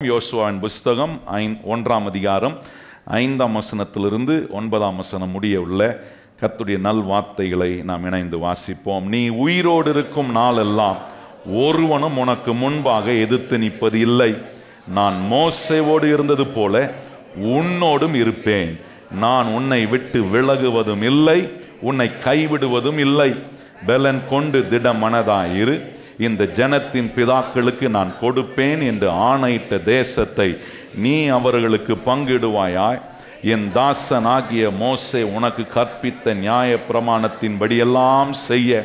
யோசுவாவின் புஸ்தகம் 1ஆம் அதிகாரம் 5ஆம் வசனத்திலிருந்து 9ஆம் வசனம் முடிய உள்ள கர்த்தருடைய நல் வார்த்தைகளை நாம் இணைந்து வாசிப்போம். நீ உயிரோடு இருக்கும் நாளெல்லாம் ஒருவனும் உனக்கு முன்பாக எதிர்த்து நிற்பது இல்லை. நான் மோசேவோடு இருந்தது போல உன்னோடும் இருப்பேன். நான் உன்னை விட்டு விலகுவதும் இல்லை, உன்னை கைவிடுவதும் இல்லை. பெலன் கொண்டு திடமனதாயிரு. இந்த ஜனத்தின் பிதாக்களுக்கு நான் கொடுப்பேன் என்று ஆணையிட்ட தேசத்தை நீ அவர்களுக்கு பங்கிடுவாயாய். என் தாசனாகிய மோசே உனக்கு கற்பித்த நியாய பிரமாணத்தின்படியெல்லாம் செய்ய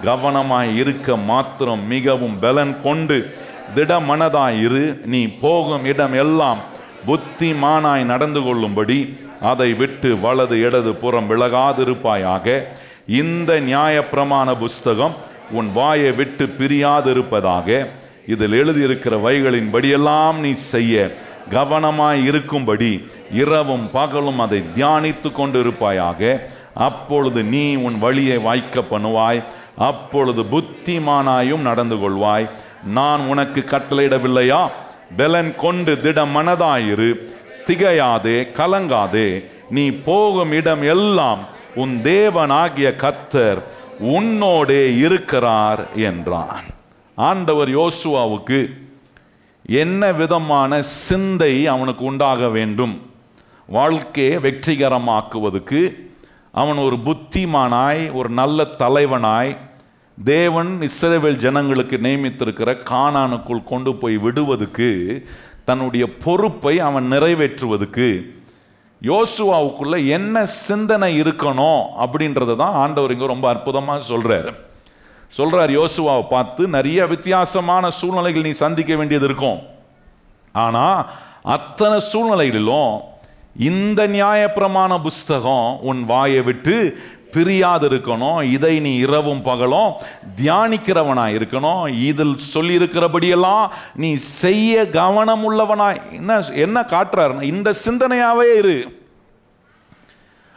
கவனமாய் இருக்க மாத்திரம் மிகவும் பலன் கொண்டு திடமனதாயிரு. நீ போகும் இடம் எல்லாம் புத்திமானாய் நடந்து கொள்ளும்படி அதை விட்டு வலது இடது புறம் விலகாதிருப்பாயாக. இந்த நியாய பிரமாண புஸ்தகம் உன் வாயை விட்டு பிரியாதிருப்பதாக. இதில் எழுதியிருக்கிற வைகளின் படியெல்லாம் நீ செய்ய கவனமாய் இருக்கும்படி இரவும் பகலும் அதை தியானித்து கொண்டு இருப்பாயாக. அப்பொழுது நீ உன் வழியை வாய்க்க பண்ணுவாய், அப்பொழுது புத்திமானாயும் நடந்து கொள்வாய். நான் உனக்கு கட்டளையிடவில்லையா? பெலன் கொண்டு திடமனதாயிரு, திகையாதே, கலங்காதே. நீ போகும் இடம் எல்லாம் உன் தேவனாகிய கர்த்தர் உன்னோடே இருக்கிறார் என்றான். ஆண்டவர் யோசுவாவுக்கு என்ன விதமான சிந்தை அவனுக்கு உண்டாக வேண்டும்? வாழ்க்கையை வெற்றிகரமாக்குவதற்கு அவன் ஒரு புத்திமானாய், ஒரு நல்ல தலைவனாய், தேவன் இஸ்ரவேல் ஜனங்களுக்கு நியமித்திருக்கிற கானானுக்குள் கொண்டு போய் விடுவதற்கு, தன்னுடைய பொறுப்பை அவன் நிறைவேற்றுவதற்கு யோசுவாவுக்குள்ள என்ன சிந்தனை இருக்கணும் அப்படின்றத தான் ஆண்டவர் இங்கே ரொம்ப அற்புதமாக சொல்றார். யோசுவாவை பார்த்து, நிறைய வித்தியாசமான சூழ்நிலைகள் நீ சந்திக்க வேண்டியது இருக்கும். ஆனால் அத்தனை சூழ்நிலைகளிலும் இந்த நியாயப்பிரமாண புஸ்தகம் உன் வாயை விட்டு பிரியாது இருக்கணும். இதை நீ இரவும் பகலும் தியானிக்கிறவனாய் இருக்கணும். இதில் சொல்லியிருக்கிறபடியெல்லாம் நீ செய்ய கவனம் உள்ளவனாய். என்ன காட்டுறாருன்னா, இந்த சிந்தனையாவே இரு.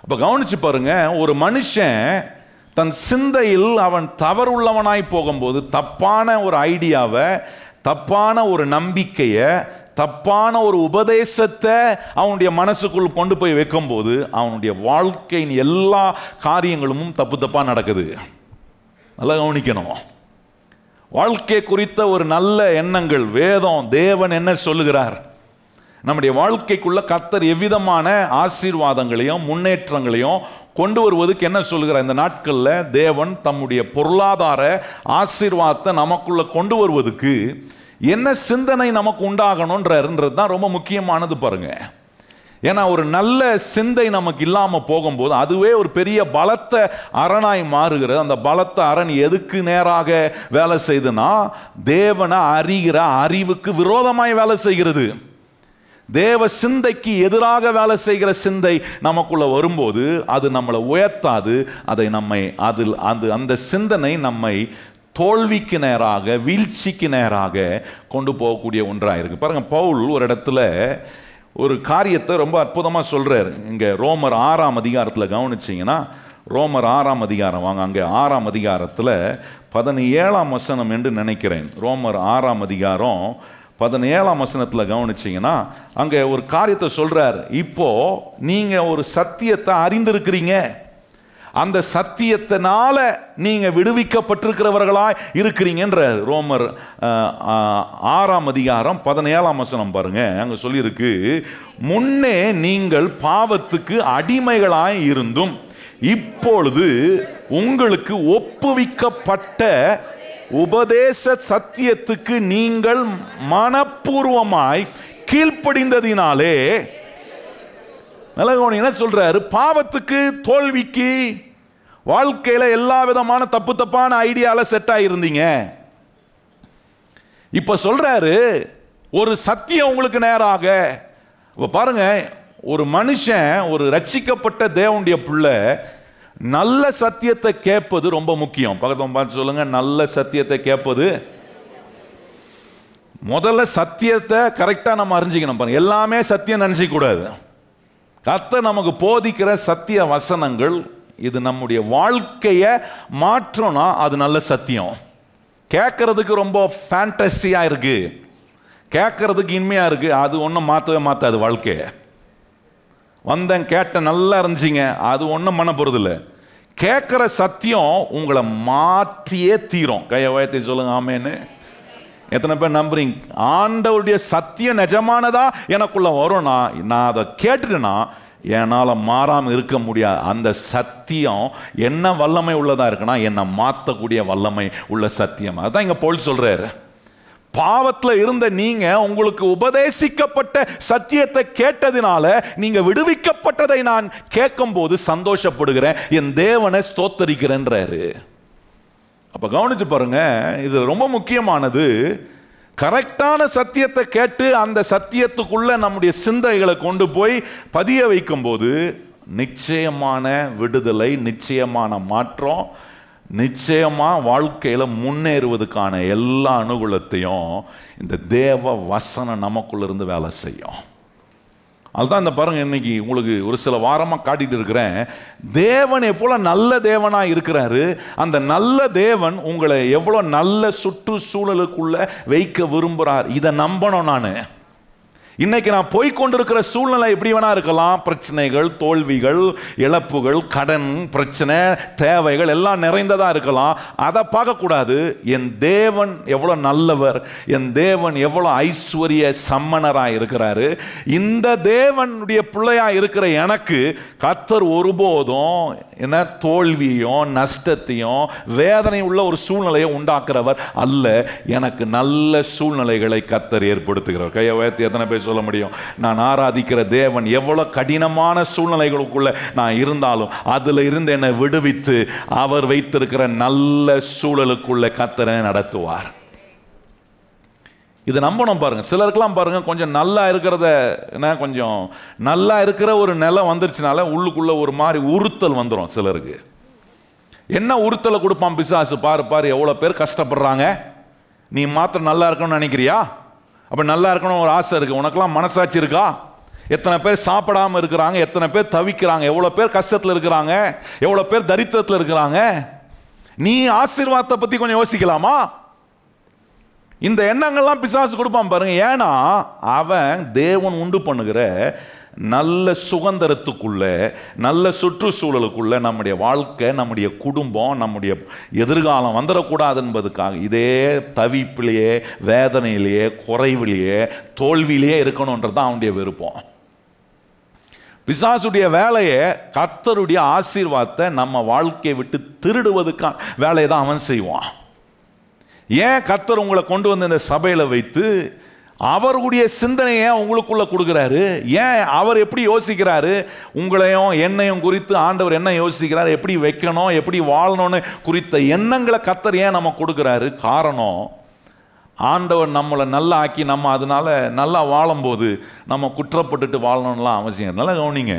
அப்ப கவனிச்சு பாருங்க, ஒரு மனுஷன் தன் சிந்தையில் அவன் தவறுள்ளவனாய் போகும்போது, தப்பான ஒரு ஐடியாவை, தப்பான ஒரு நம்பிக்கையை, தப்பான ஒரு உபதேசத்தை அவனுடைய மனசுக்குள் கொண்டு போய் வைக்கும் போது அவனுடைய வாழ்க்கையின் எல்லா காரியங்களும் தப்பா நடக்குது. நல்லா கவனிக்கணும். வாழ்க்கை குறித்த ஒரு நல்ல எண்ணங்கள், வேதம், தேவன் என்ன சொல்லுகிறார், நம்முடைய வாழ்க்கைக்குள்ள கர்த்தர் எவ்விதமான ஆசீர்வாதங்களையும் முன்னேற்றங்களையும் கொண்டு வருவதற்கு என்ன சொல்லுகிறார்? இந்த நாட்களில் தேவன் தம்முடைய பொருளாதார ஆசீர்வாதத்தை நமக்குள்ள கொண்டு வருவதற்கு என்ன சிந்தனை நமக்கு உண்டாகணும்ன்றது தான் ரொம்ப முக்கியமானது பாருங்க. ஏன்னா ஒரு நல்ல சிந்தை நமக்கு இல்லாமல் போகும்போது அதுவே ஒரு பெரிய பலத்த அரணாய் மாறுகிறது. அந்த பலத்த அரண் எதுக்கு நேராக வேலை செய்யுதுன்னா, தேவனை அறிகிற அறிவுக்கு விரோதமாய் வேலை செய்கிறது. தேவ சிந்தைக்கு எதிராக வேலை செய்கிற சிந்தை நமக்குள்ள வரும்போது அது நம்மளை உயர்த்தாது. அதை நம்மை அந்த சிந்தனை நம்மை தோல்விக்கு நேராக, வீழ்ச்சிக்கு நேராக கொண்டு போகக்கூடிய ஒன்றாக இருக்கு. பாருங்க, பவுல் ஒரு இடத்துல ஒரு காரியத்தை ரொம்ப அற்புதமாக சொல்றாரு. இங்க ரோமர் 6ஆம் அதிகாரத்தில் கவனிச்சிங்கன்னா, ரோமர் 6ஆம் அதிகாரம் வாங்க, அங்கே 6ஆம் அதிகாரத்தில் 17ஆம் வசனம் என்று நினைக்கிறேன். ரோமர் 6ஆம் அதிகாரம் 17ஆம் வசனத்தில் கவனிச்சிங்கன்னா அங்கே ஒரு காரியத்தை சொல்றார். இப்போ நீங்க ஒரு சத்தியத்தை அறிந்திருக்கிறீங்க, அந்த சத்தியத்தினால நீங்க விடுவிக்கப்பட்டிருக்கிறவர்களாய் இருக்கிறீங்கன்ற ரோமர் 6ஆம் அதிகாரம் 17ஆம் வசனம் பாருங்க. அங்க சொல்லியிருக்கு, முன்னே நீங்கள் பாவத்துக்கு அடிமைகளாய் இருந்தும் இப்பொழுது உங்களுக்கு ஒப்புவிக்கப்பட்ட உபதேச சத்தியத்துக்கு நீங்கள் மனப்பூர்வமாய் கீழ்ப்படிந்ததினாலே. என்ன சொல்றாரு? பாவத்துக்கு, தோல்விக்கு, வாழ்க்கையில எல்லா விதமான தப்பான ஐடியால செட் ஆயிருந்தீங்க. இப்ப சொல்றாரு, ஒரு சத்தியம் உங்களுக்கு நேராக. பாருங்க, ஒரு மனுஷன், ஒரு ரட்சிக்கப்பட்ட தேவனுடைய பிள்ளை நல்ல சத்தியத்தை கேட்பது ரொம்ப முக்கியம். பக்கத்துல பார்த்து சொல்லுங்க, நல்ல சத்தியத்தை கேட்பது. முதல்ல சத்தியத்தை கரெக்டா நம்ம அறிஞ்சிக்கணும். பாருங்க, எல்லாமே சத்தியம் நினைச்சிக்க கூடாது. கர்த்தர் நமக்கு போதிக்கிற சத்திய வசனங்கள், இது நம்முடைய வாழ்க்கையை மாற்றம்னா அது நல்ல சத்தியம். கேட்கறதுக்கு ரொம்ப ஃபேண்டஸியா இருக்கு, கேட்கறதுக்கு இனிமையா இருக்கு, அது ஒன்றும் மாற்றவே மாற்றாது வாழ்க்கையை. வந்தேன் கேட்ட நல்லா இருந்துச்சிங்க, அது ஒன்றும் பண்ண போறதில்லை. கேட்குற சத்தியம் உங்களை மாற்றியே தீரும். கையை உயர்த்தி சொல்லுங்க ஆமேன்னு. எத்தனை பேர் நம்புறீங்க? ஆண்டவருடைய சத்தியம் நிஜமானதா எனக்குள்ள வரும்னா, நான் அதை கேட்டுட்டேன்னா என்னால் மாறாமல் இருக்க முடியாது. அந்த சத்தியம் என்ன வல்லமை உள்ளதா இருக்குன்னா, என்னை மாற்றக்கூடிய வல்லமை உள்ள சத்தியம். அதுதான் இங்கே பவுல் சொல்றாரு. பாவத்தில் இருந்த நீங்க உங்களுக்கு உபதேசிக்கப்பட்ட சத்தியத்தை கேட்டதினால நீங்க விடுவிக்கப்பட்டதை நான் கேட்கும் போது சந்தோஷப்படுகிறேன், என் தேவனை ஸ்தோத்தரிக்கிறேன்றாரு. அப்ப கவனிச்சு பாருங்க, இது ரொம்ப முக்கியமானது. கரெக்டான சத்தியத்தை கேட்டு அந்த சத்தியத்துக்குள்ள நம்முடைய சிந்தைகளை கொண்டு போய் பதிய வைக்கும் போது நிச்சயமான விடுதலை, நிச்சயமான மாற்றம், நிச்சயமா வாழ்க்கையில முன்னேறுவதற்கான எல்லா அனுகூலத்தையும் இந்த தேவ வசனம் நமக்குள்ள இருந்து வேலை செய்யும். அதுதான் இந்த பாருங்க, இன்னைக்கு உங்களுக்கு ஒரு சில வாரமாக காட்டிட்டு இருக்கிறேன். தேவன் எவ்வளோ நல்ல தேவனாக இருக்கிறாரு. அந்த நல்ல தேவன் உங்களை எவ்வளோ நல்ல சுற்றுச்சூழலுக்குள்ள வைக்க விரும்புகிறார். இதை நம்பணும். நான் இன்னைக்கு நான் போய்கொண்டிருக்கிற சூழ்நிலை எப்படி வேணா இருக்கலாம். பிரச்சனைகள், தோல்விகள், இழப்புகள், கடன் பிரச்சனை, தேவைகள் எல்லாம் நிறைந்ததா இருக்கலாம். அதை பார்க்கக்கூடாது. என் தேவன் எவ்வளோ நல்லவர், என் தேவன் எவ்வளோ ஐஸ்வர்ய சம்மனராக இருக்கிறாரு. இந்த தேவனுடைய பிள்ளையா இருக்கிற எனக்கு கர்த்தர் ஒருபோதும் என்ன தோல்வியும் நஷ்டத்தையும் வேதனை உள்ள ஒரு சூழ்நிலையை உண்டாக்குறவர் அல்ல. எனக்கு நல்ல சூழ்நிலைகளை கர்த்தர் ஏற்படுத்துகிறார். கையை உயர்த்தி எத்தனை பேர் சொல்ல முடியும்? நான் ஆராதிக்கிற தேவன் எவ்வளவு கடினமான சூழ்நிலைகளுக்குள்ள நான் இருந்தாலும் அதுல இருந்து என்னை விடுவித்து அவர் வைத்திருக்கிற நல்ல சூழலுக்குள்ள கர்த்தரை நடத்துவார். இது நம்பணும். பாருங்க, சிலருக்கெல்லாம் பாருங்க, கொஞ்சம் நல்லா இருக்கிறத கொஞ்சம் நல்லா இருக்கிற ஒரு நிலம் வந்துருச்சுனால உள்ளுக்குள்ள ஒரு மாதிரி உறுத்தல் வந்துடும். சிலருக்கு என்ன உறுத்தலை கொடுப்பான் பிசாசு? பாரு பாரு எவ்வளோ பேர் கஷ்டப்படுறாங்க, நீ மாத்திரம் நல்லா இருக்கணும்னு நினைக்கிறியா? அப்போ நல்லா இருக்கணும் ஒரு ஆசை இருக்கு, உனக்கெல்லாம் மனசாட்சி இருக்கா? எத்தனை பேர் சாப்பிடாமல் இருக்கிறாங்க, எத்தனை பேர் தவிக்கிறாங்க, எவ்வளோ பேர் கஷ்டத்தில் இருக்கிறாங்க, எவ்வளோ பேர் தரித்திரத்தில் இருக்கிறாங்க. நீ ஆசீர்வாதத்தை பற்றி கொஞ்சம் யோசிக்கலாமா? இந்த எண்ணங்கள்லாம் பிசாசு கொடுப்பான் பாருங்க. ஏன்னா அவன் தேவன் உண்டு பண்ணுகிற நல்ல சுதந்திரத்துக்குள்ள, நல்ல சுற்றுச்சூழலுக்குள்ள நம்முடைய வாழ்க்கை, நம்முடைய குடும்பம், நம்முடைய எதிர்காலம் வந்துடக்கூடாது என்பதுக்காக இதே தவிப்பிலேயே, வேதனையிலேயே, குறைவிலேயே, தோல்வியிலேயே இருக்கணும்ன்றதான் அவனுடைய விருப்பம். பிசாசுடைய வேலையை கர்த்தருடைய ஆசீர்வாதத்தை நம்ம வாழ்க்கையை விட்டு திருடுவதற்கான வேலையை தான் அவன் செய்வான். ஏன் கர்த்தர் உங்களை கொண்டு வந்து இந்த சபையில வைத்து அவருடைய சிந்தனையை உங்களுக்குள்ள கொடுக்கிறாரு? ஏன் அவர் எப்படி யோசிக்கிறாரு, உங்களையும் என்னையும் குறித்து ஆண்டவர் என்ன யோசிக்கிறார், எப்படி வைக்கணும், எப்படி வாழணும்னு குறித்த எண்ணங்களை கர்த்தர் ஏன் நம்ம கொடுக்கிறாரு? காரணம், ஆண்டவர் நம்மளை நல்லா ஆக்கி நம்ம அதனால நல்லா வாழும்போது நம்ம குற்றப்பட்டுட்டு வாழணும்லாம் அவசியம். நல்லா கவனிங்க,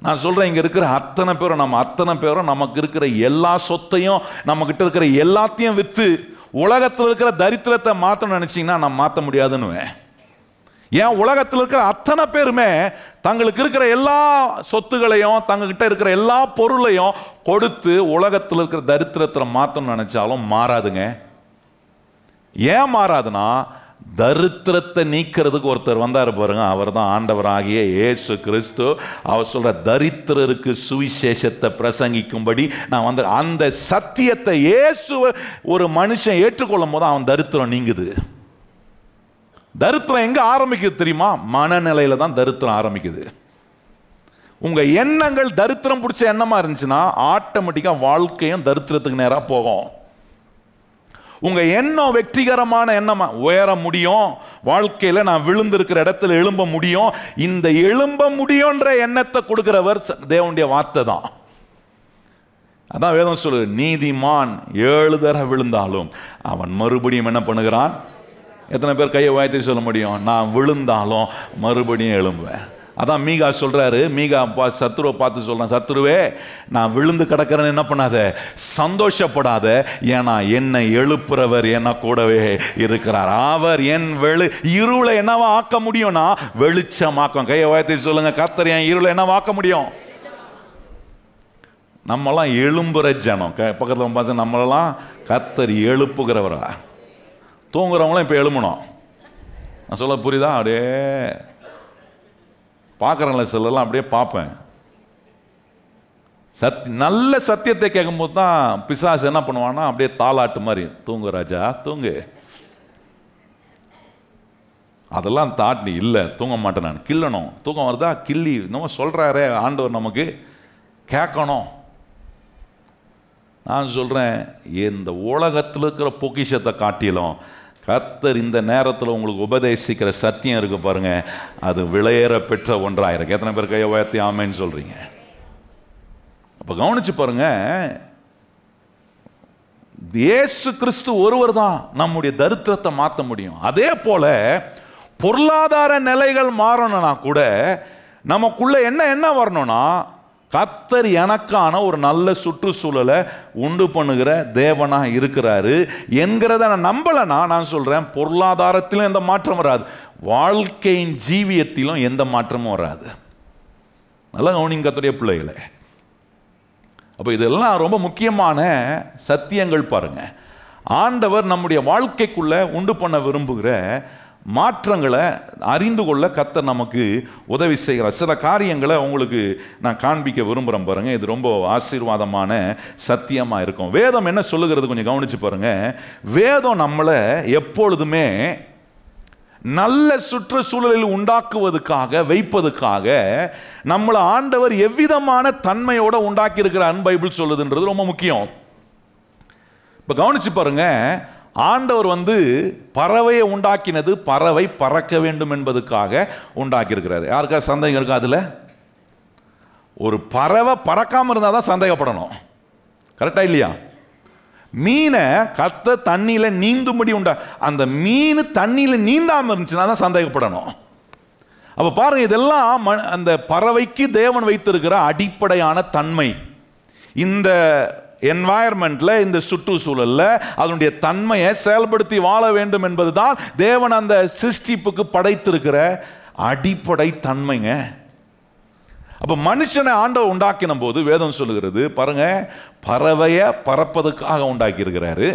நான் சொல்றேன், இங்க இருக்கிற அத்தனை பேரும், நம்ம அத்தனை பேரும் நமக்கு இருக்கிற எல்லா சொத்தையும், நம்ம கிட்ட இருக்கிற எல்லாத்தையும் வித்து உலகத்தில் இருக்கிற தரித்திரத்தை மாற்றணும்னு நினைச்சீங்கன்னா நான் மாற்ற முடியாதுன்னு. ஏன் உலகத்தில் இருக்கிற அத்தனை பேருமே தங்களுக்கு இருக்கிற எல்லா சொத்துகளையும், தங்ககிட்ட இருக்கிற எல்லா பொருளையும் கொடுத்து உலகத்தில் இருக்கிற தரித்திரத்தை மாற்றணும்னு நினைச்சாலும் மாறாதுங்க. ஏன் மாறாதுன்னா, தரித்திரத்தை நீக்கிறதுக்கு ஒருத்தர் வந்தார் பாருங்க, அவர் தான் ஆண்டவராகிய இயேசு கிறிஸ்து. அவர் சொல்ற தரித்திரருக்கு சுவிசேஷத்தை பிரசங்கிக்கும்படி நான் வந்து அந்த சத்தியத்தை இயேசு ஒரு மனுஷன் ஏற்றுக்கொள்ளும் போது அவன் தரித்திரம் நீங்குது. தரித்திரம் எங்க ஆரம்பிக்குது தெரியுமா? மனநிலையில தான் தரித்திரம் ஆரம்பிக்குது. உங்க எண்ணங்கள் தரித்திரம் பிடிச்ச எண்ணமா இருந்துச்சுன்னா ஆட்டோமேட்டிக்கா வாழ்க்கையும் தரித்திரத்துக்கு நேரா போகும். உங்க எண்ணம் வெற்றிகரமான எண்ணமா, உயர முடியும், வாழ்க்கையில நான் விழுந்திருக்கிற இடத்துல எழும்ப முடியும், இந்த எழும்ப முடியும்ன்ற எண்ணத்தை கொடுக்கிறவர் தேவனுடைய வார்த்தை தான். அதான் வேதம் சொல்லு, நீதிமான் 7 தடவை விழுந்தாலும் அவன் மறுபடியும் என்ன பண்ணுகிறான்? எத்தனை பேர் கையை உயர்த்தி சொல்ல முடியும்? நான் விழுந்தாலும் மறுபடியும் எழும்புவேன். அதான் மீகா சொல்றாரு, மீகா சத்துருவை பார்த்து சொல்றான், சத்துருவே நான் விழுந்து கிடக்கிறேன்னு என்ன பண்ணாத, சந்தோஷப்படாத, ஏன்னா என்னை எழுப்புறவர் என்ன கூடவே இருக்கிறார். அவர் என் இருளை என்னவா ஆக்க முடியும்னா வெளிச்சமாக்கும். கையை உயர்த்தி சொல்லுங்க, கர்த்தர் என் இருளை என்னவா ஆக்க முடியும்? நம்மளாம் எழும்புற ஜனம். பக்கத்தில் பார்த்து நம்மளெல்லாம் கர்த்தர் எழுப்புகிறவரா? தூங்குறவங்களாம் இப்போ எழுமணும். நான் சொல்ல புரியுதா? அப்படியே பார்க்குறேன்ல சிலர்லாம் அப்படியே பார்ப்பேன். நல்ல சத்தியத்தை கேட்கும்போது தான் பிசாசு என்ன பண்ணுவான்னா அப்படியே தாளாட்டு மாதிரி, தூங்கு ராஜா தூங்கு. அதெல்லாம் தாட்டி இல்லை, தூங்க மாட்டேன் நான், கில்லணும். தூக்கம் வருதா கிள்ளி நம்ம சொல்கிறாரே ஆண்டவர், நமக்கு கேட்கணும். நான் சொல்கிறேன், இந்த உலகத்தில் இருக்கிற பொக்கிஷத்தை காட்டிலும் கர்த்தர் இந்த நேரத்தில் உங்களுக்கு உபதேசிக்கிற சத்தியம் இருக்கு பாருங்க, அது விலையேற பெற்ற ஒன்றாக இருக்கு. எத்தனை பேர் கையை உயர்த்தி ஆமைன்னு சொல்கிறீங்க? அப்போ கவனிச்சு பாருங்க, இயேசு கிறிஸ்து ஒருவர் தான் நம்முடைய தரித்திரத்தை மாற்ற முடியும். அதே போல பொருளாதார நிலைகள் மாறணும்னா கூட நமக்குள்ள என்ன வரணும்னா, கர்த்தர் எனக்கான ஒரு நல்ல சுற்றுச்சூழலை உண்டு பண்ணுகிற தேவனா இருக்கிறாரு என்கிறத நான் நம்பலனா, நான் சொல்றேன், பொருளாதாரத்திலும் எந்த மாற்றம் வராது, வாழ்க்கையின் ஜீவியத்திலும் எந்த மாற்றமும் வராது. நல்லா கவனிங்க கர்த்தருடைய பிள்ளைகளே. அப்போ இதெல்லாம் ரொம்ப முக்கியமான சத்தியங்கள் பாருங்க. ஆண்டவர் நம்முடைய வாழ்க்கைக்குள்ள உண்டு பண்ண விரும்புகிற மாற்றங்களை அறிந்து கொள்ள கர்த்தர் நமக்கு உதவி செய்கிறார். சில காரியங்களை உங்களுக்கு நான் காண்பிக்க விரும்புகிறேன் பாருங்க. இது ரொம்ப ஆசீர்வாதமான சத்தியமாக இருக்கும். வேதம் என்ன சொல்லுகிறது கொஞ்சம் கவனிச்சு பாருங்க. வேதம் நம்மளை எப்பொழுதுமே நல்ல சுற்றுச்சூழலில் உண்டாக்குவதற்காக, வைப்பதற்காக நம்மளை ஆண்டவர் எவ்விதமான தன்மையோட உண்டாக்கி இருக்கிறார் பைபிள் சொல்லுதுன்றது ரொம்ப முக்கியம். இப்போ கவனிச்சு பாருங்க, ஆண்டவர் பறவையை உண்டாக்கினது பறவை பறக்க வேண்டும் என்பதற்காக உண்டாக்கி இருக்கிறார். யாருக்கா சந்தேகம் இருக்கா? அதில் ஒரு பறவை பறக்காமல் இருந்தால் தான் சந்தேகப்படணும். கரெக்டா இல்லையா? மீனை கர்த்தர் தண்ணியில் நீந்தும்படி உண்டா, அந்த மீன் தண்ணியில் நீந்தாமல் இருந்துச்சுன்னா தான் சந்தேகப்படணும். அப்போ பாருங்க, இதெல்லாம் அந்த பறவைக்கு தேவன் வைத்திருக்கிற அடிப்படையான தன்மை. இந்த என்வாயர்மெண்ட்ல, இந்த சுற்றுச்சூழல்ல அதனுடைய தன்மையை செயல்படுத்தி வாழ வேண்டும் என்பதுதான் தேவன் அந்த சிருஷ்டிப்புக்கு படைத்திருக்கிற அடிப்படை தன்மைங்க. அப்ப மனுஷனை ஆண்டவர் உண்டாக்கின போது வேதம் சொல்லுகிறது பாருங்க, பறவையை பறப்பதற்காக உண்டாக்கி இருக்கிறாரு,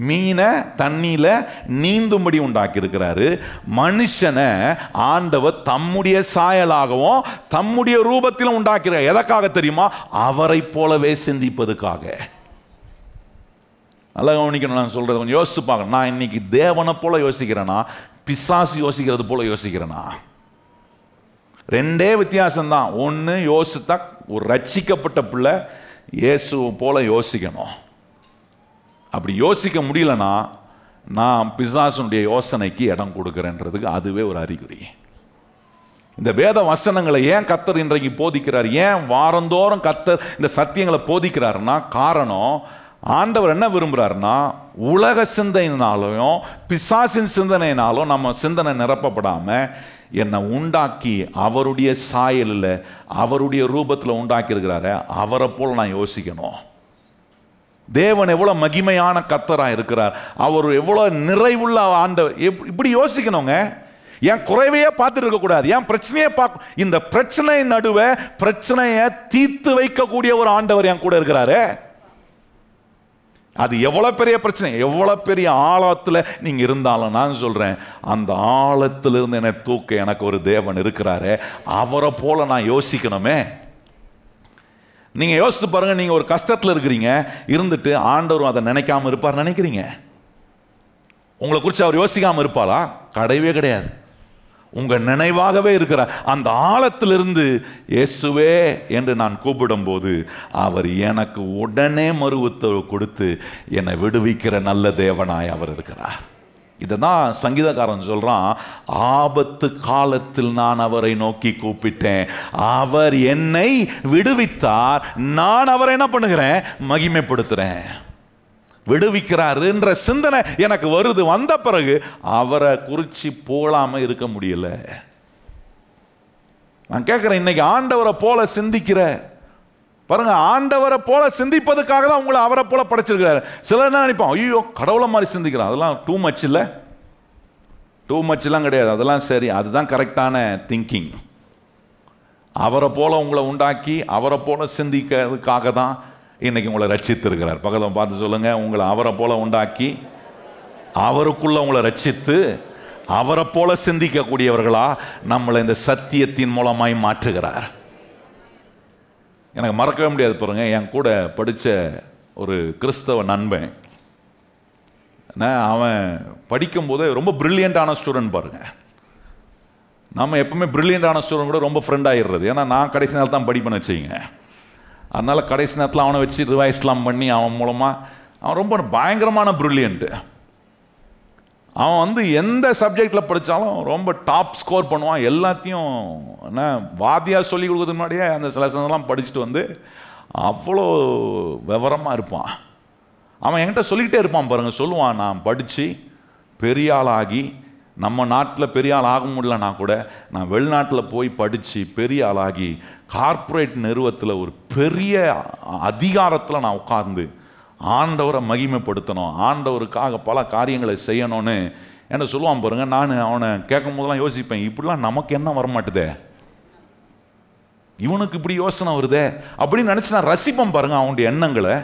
மீனை தண்ணியில நீந்தும்படி உண்டாக்கி இருக்கிறாரு, மனுஷனை ஆண்டவர் தம்முடைய சாயலாகவும் தம்முடைய ரூபத்திலும் உண்டாக்கிறார். எதற்காக தெரியுமா? அவரை போலவே சிந்திப்பதற்காக. நல்லா கவனிக்கணும் நான் சொல்றது, கொஞ்சம் யோசிச்சு பார்க்கணும். நான் இன்னைக்கு தேவனை போல யோசிக்கிறேனா, பிசாசு யோசிக்கிறது போல யோசிக்கிறேனா? ரெண்டே வித்தியாசம்தான். ஒன்று, யோசித்தா ஒரு ரட்சிக்கப்பட்ட பிள்ளை இயேசுவை போல யோசிக்கணும். அப்படி யோசிக்க முடியலன்னா நான் பிசாசுனுடைய யோசனைக்கு இடம் கொடுக்குறேன்றதுக்கு அதுவே ஒரு அறிகுறி. இந்த வேத வசனங்களை ஏன் கர்த்தர் இன்றைக்கு போதிக்கிறார், ஏன் வாரந்தோறும் கர்த்தர் இந்த சத்தியங்களை போதிக்கிறாருன்னா, காரணம் ஆண்டவர் என்ன விரும்புகிறாருன்னா, உலக சிந்தனையினாலும் பிசாசின் சிந்தனையினாலும் நம்ம சிந்தனை நிரப்பப்படாமல் என்னை உண்டாக்கி அவருடைய சாயலில் அவருடைய ரூபத்தில் உண்டாக்கி இருக்கிறாரு, அவரை போல் நான் யோசிக்கணும். தேவன் எவ்வளோ மகிமையான கர்த்தராக இருக்கிறார், அவர் எவ்வளோ நிறைவுள்ள ஆண்டவர், இப்படி யோசிக்கணுங்க. ஏன் குறைவையே பார்த்துட்டு இருக்கக்கூடாது, ஏன் பிரச்சனையே பார்க்க, இந்த பிரச்சனை நடுவே பிரச்சனையை தீர்த்து வைக்கக்கூடிய ஒரு ஆண்டவர் என் கூட இருக்கிறாரு. அது எவ்வளவு பெரிய பிரச்சனை, எவ்வளவு பெரிய ஆழத்தில் நீங்க இருந்தாலும் நான் சொல்றேன், அந்த ஆழத்திலிருந்து என்னை தூக்க எனக்கு ஒரு தேவன் இருக்கிறாரு, அவரை போல நான் யோசிக்கணுமே. நீங்க யோசித்து பாருங்க, நீங்க ஒரு கஷ்டத்தில் இருக்கிறீங்க, இருந்துட்டு ஆண்டவரும் அதை நினைக்காம இருப்பார் நினைக்கிறீங்க? உங்களை குறித்து அவர் யோசிக்காம இருப்பாரா? கிடையவே கிடையாது. உங்க நினைவாகவே இருக்கிறார். அந்த ஆழத்திலிருந்து இயேசுவே என்று நான் கூப்பிடும் போது அவர் எனக்கு உடனே மறு உத்தரவு கொடுத்து என்னை விடுவிக்கிற நல்ல தேவனாய் அவர் இருக்கிறார். இதைதான் சங்கீதக்காரன் சொல்றான், ஆபத்து காலத்தில் நான் அவரை நோக்கி கூப்பிட்டேன், அவர் என்னை விடுவித்தார், நான் அவரை என்ன பண்ணுகிறேன், மகிமைப்படுத்துறேன். விடுவிக்கிறாருன்ற சிந்தனை எனக்கு வருது. வந்த பிறகு அவரை குறித்து போலாம இருக்க முடியல. நான் கேட்கிறேன், இன்னைக்கு ஆண்டவரை போல சிந்திக்கிற பாருங்க, ஆண்டவரை போல சிந்திப்பதுக்காக தான் உங்களை அவரை போல படைச்சிருக்கிறாரு. சிலர் என்ன நினைப்பான், ஐயோ கடவுளை மாதிரி சிந்திக்கிறான், அதெல்லாம் டூ மச் இல்லை, டூ மச்லாம் கிடையாது, அதெல்லாம் சரி, அதுதான் கரெக்டான திங்கிங். அவரை போல உங்களை உண்டாக்கி அவரை போல சிந்திக்கிறதுக்காக தான் இன்னைக்கு உங்களை ரட்சித்திருக்கிறார். பக்கத்தில் பார்த்து சொல்லுங்க, உங்களை அவரை போல உண்டாக்கி அவருக்குள்ள உங்களை ரட்சித்து அவரை போல சிந்திக்கக்கூடியவர்களா நம்மளை இந்த சத்தியத்தின் மூலமாய் மாற்றுகிறார். எனக்கு மறக்கவே முடியாது பாருங்க, என் கூட படித்த ஒரு கிறிஸ்தவ நண்பன், அவன் படிக்கும்போது ரொம்ப பிரில்லியண்டான ஸ்டூடெண்ட் பாருங்க. நம்ம எப்பவுமே பிரில்லியண்டான ஸ்டூடெண்ட் கூட ரொம்ப ஃப்ரெண்ட் ஆகிடுறது. ஏன்னா நான் கடைசி நேரத்தில் தான் படிப்பேன்னு வச்சுங்க. அதனால் கடைசி நேரத்தில் அவனை வச்சு ரிவைஸ்லாம் பண்ணி அவன் மூலமாக அவன் ரொம்ப பயங்கரமான பிரில்லியண்ட்டு. அவன் வந்து எந்த சப்ஜெக்டில் படித்தாலும் ரொம்ப டாப் ஸ்கோர் பண்ணுவான். எல்லாத்தையும் என்ன வாத்தியார் சொல்லி கொடுக்குறதுக்கு முன்னாடியே அந்த லெசன்ஸ்லாம் படிச்சுட்டு வந்து அவ்வளோ விவரமாக இருப்பான். அவன் என்கிட்ட சொல்லிக்கிட்டே இருப்பான் பாருங்கள். சொல்லுவான், நான் படித்து பெரிய ஆளாகி நம்ம நாட்டில் பெரிய ஆள் ஆக முடியலனா கூட நான் வெளிநாட்டில் போய் படித்து பெரிய ஆளாகி கார்ப்பரேட் நிறுவனத்தில் ஒரு பெரிய அதிகாரத்தில் நான் உட்கார்ந்து ஆண்டவரை மகிமைப்படுத்தணும், ஆண்டவருக்காக பல காரியங்களை செய்யணும்னு என்ன சொல்லுவான் பாருங்க. நான் அவனை கேட்கும் போதெல்லாம் யோசிப்பேன், இப்படிலாம் நமக்கு என்ன வரமாட்டுதே, இவனுக்கு இப்படி யோசனை வருதே அப்படின்னு நினச்சி நான் ரசிப்பேன் பாருங்க அவனுடைய எண்ணங்களை.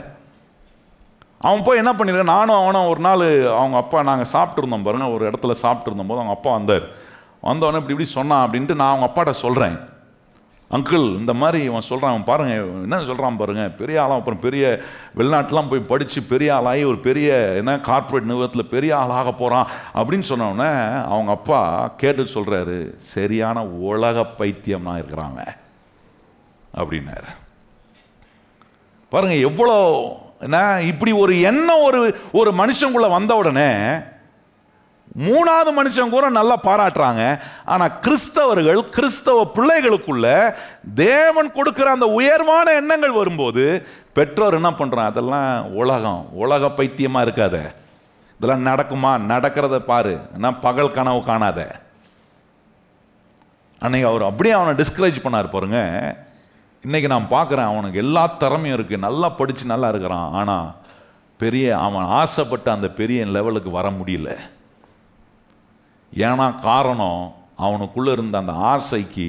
அவன் போய் என்ன பண்ணிருக்கான், நானும் அவனும் ஒரு நாள் அவங்க அப்பா நாங்கள் சாப்பிட்ருந்தோம் பாருங்க, ஒரு இடத்துல சாப்பிட்ருந்தோம் போது அவங்க அப்பா வந்தவொடனே இப்படி சொன்னான் அப்படின்ட்டு நான் அவங்க அப்பாட்ட சொல்கிறேன், அங்கிள் இந்த மாதிரி இவன் சொல்கிறான், அவன் பாருங்கள் என்ன சொல்கிறான் பாருங்கள், பெரிய ஆளாக அப்புறம் பெரிய வெளிநாட்டெலாம் போய் படித்து பெரிய ஆளாகி ஒரு பெரிய என்ன கார்ப்பரேட் நிறுவனத்தில் பெரிய ஆளாக போகிறான் அப்படின்னு சொன்னோடனே அவங்க அப்பா கேட்டு சொல்கிறாரு, சரியான உலக பைத்தியம்னா இருக்கிறாங்க அப்படின்னாரு. பாருங்கள் எவ்வளோ என்ன இப்படி ஒரு எண்ணம் ஒரு மனுஷனுக்குள்ள வந்த உடனே மூணாவது மனுஷன் கூட நல்லா பாராட்டுறாங்க. ஆனால் கிறிஸ்தவர்கள் கிறிஸ்தவ பிள்ளைகளுக்குள்ள தேவன் கொடுக்கிற அந்த உயர்வான எண்ணங்கள் வரும்போது பெற்றோர் என்ன பண்றாங்க, அதெல்லாம் உலக பைத்தியமா இருக்காத, இதெல்லாம் நடக்குமா, நடக்கிறத பாரு, பகல் கனவு காணாத. அன்னைக்கு அவர் அப்படியே அவனை டிஸ்கரேஜ் பண்ணார் பாருங்க. இன்னைக்கு நான் பார்க்குறேன், அவனுக்கு எல்லா திறமையும் இருக்குது, நல்லா படித்து நல்லா இருக்கிறான், ஆனால் அவன் ஆசைப்பட்ட அந்த பெரிய லெவலுக்கு வர முடியல. ஏன்னா காரணம் அவனுக்குள்ளே இருந்த அந்த ஆசைக்கு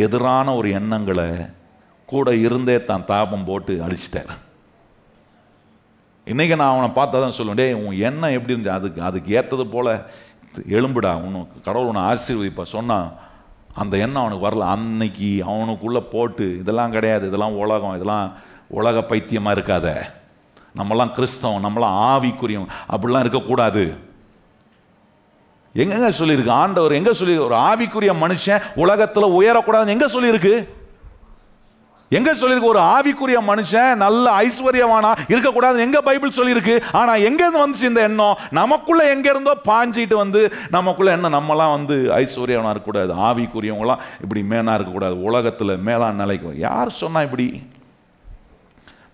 எதிரான ஒரு எண்ணங்களை கூட இருந்தே தான் தாபம் போட்டு அழிச்சிட்டார். இன்றைக்கி நான் அவனை பார்த்தா தான் சொல்லுவேன், டேய் உன் எண்ணம் எப்படி இருந்துச்சு, அதுக்கு ஏற்றது போல் எலும்புடா, உனக்கு கடவுள் உன்னை ஆசீர்வதிப்பா சொன்னான். அந்த எண்ணம் அவனுக்கு வரல. அன்னைக்கு அவனுக்குள்ளே போட்டு இதெல்லாம் கிடையாது, இதெல்லாம் உலகம், இதெல்லாம் உலக பைத்தியமாக இருக்காத, நம்மளாம் கிறிஸ்தவம், நம்மளாம் ஆவிக்குரியம், அப்படிலாம் இருக்கக்கூடாது. எங்க சொல்லியிருக்கு ஆண்டவர், எங்க சொல்லி ஒரு ஆவிக்குரிய மனுஷன் உலகத்தில் உயரக்கூடாதுன்னு எங்க சொல்லியிருக்கு? எங்க சொல்லியிருக்கு ஒரு ஆவிக்குரிய மனுஷன் நல்ல ஐஸ்வர்யவானா இருக்கக்கூடாது எங்க பைபிள் சொல்லியிருக்கு? ஆனா எங்க இருந்து வந்துச்சு இந்த எண்ணம்? நமக்குள்ள எங்க இருந்தோ பாஞ்சிட்டு வந்து நமக்குள்ள என்ன, நம்மலாம் வந்து ஐஸ்வர்யவானா இருக்கக்கூடாது, ஆவிக்குரியவங்களாம் இப்படி மேனா இருக்கக்கூடாது, உலகத்துல மேலான நிலைக்கு. யார் சொன்னா இப்படி?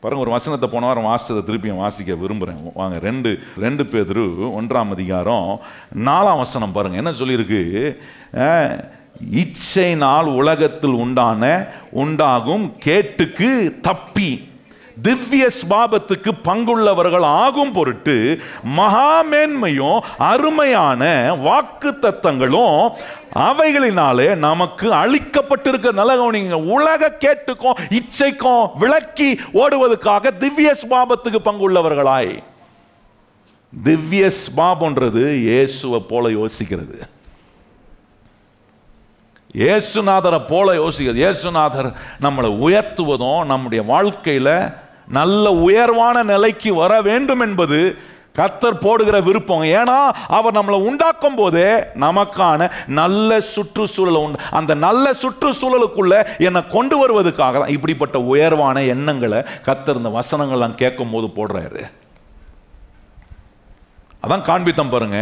பாருங்க, ஒரு வசனத்தை போன வாரம் வாசித்ததை திருப்பியும் வாசிக்க விரும்புகிறேன். வாங்க, 2 பேதுரு 1ஆம் அதிகாரம் 4ஆம் வசனம் பாருங்க. என்ன சொல்லியிருக்கு? இச்சையினால் உலகத்தில் உண்டாகும் கேட்டுக்கு தப்பி திவ்ய ஸ்வாபத்துக்கு பங்குள்ளவர்கள் ஆகும் பொருட்டு மகாமேன்மையும் அருமையான வாக்கு தத்தங்களும் அவைகளினாலே நமக்கு அளிக்கப்பட்டிருக்க. நல்ல கவனிங்க, உலக கேட்டுக்கும் இச்சைக்கும் விலக்கி ஓடுவதற்காக திவ்ய ஸ்வாபத்துக்கு பங்குள்ளவர்களாய். திவ்ய ஸ்வாபம்ன்றது இயேசுவை போல யோசிக்கிறது, இயேசுநாதரை போல யோசிக்கிறது. இயேசுநாதர் நம்மளை உயர்த்துவதும் நம்முடைய வாழ்க்கையில் நல்ல உயர்வான நிலைக்கு வர வேண்டும் என்பது கர்த்தர் போடுகிற விருப்பம். ஏன்னா அவர் நம்மளை உண்டாக்கும் போதே நமக்கான நல்ல சுற்றுச்சூழலை அந்த நல்ல சுற்றுச்சூழலுக்குள்ள என்னை கொண்டு வருவதற்காக தான் இப்படிப்பட்ட உயர்வான எண்ணங்களை கர்த்தர் இந்த வசனங்கள்லாம் கேட்கும் போது போடுறாரு. அதான் காண்பித்தம் பாருங்க.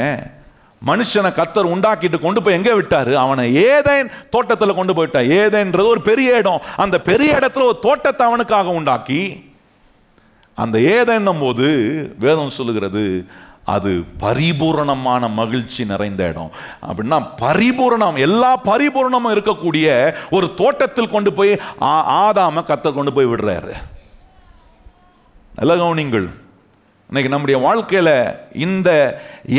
மனுஷனை கர்த்தர் உண்டாக்கிட்டு கொண்டு போய் எங்க விட்டாரு? அவனை ஏதேன் தோட்டத்தில் கொண்டு போயிட்டார். ஏதேன்றது ஒரு பெரிய இடம். அந்த பெரிய இடத்துல ஒரு தோட்டத்தை அவனுக்காக உண்டாக்கி, அந்த ஏதேன்னும் போது வேதம் சொல்லுகிறது அது பரிபூரணமான மகிழ்ச்சி நிறைந்த இடம். அப்படின்னா பரிபூரணம், எல்லா பரிபூரணமும் இருக்கக்கூடிய ஒரு தோட்டத்தில் கொண்டு போய் ஆதாம கர்த்தர் கொண்டு போய் விடுறாரு. நல்ல கவனிங்கள், இன்னைக்கு நம்முடைய வாழ்க்கையில இந்த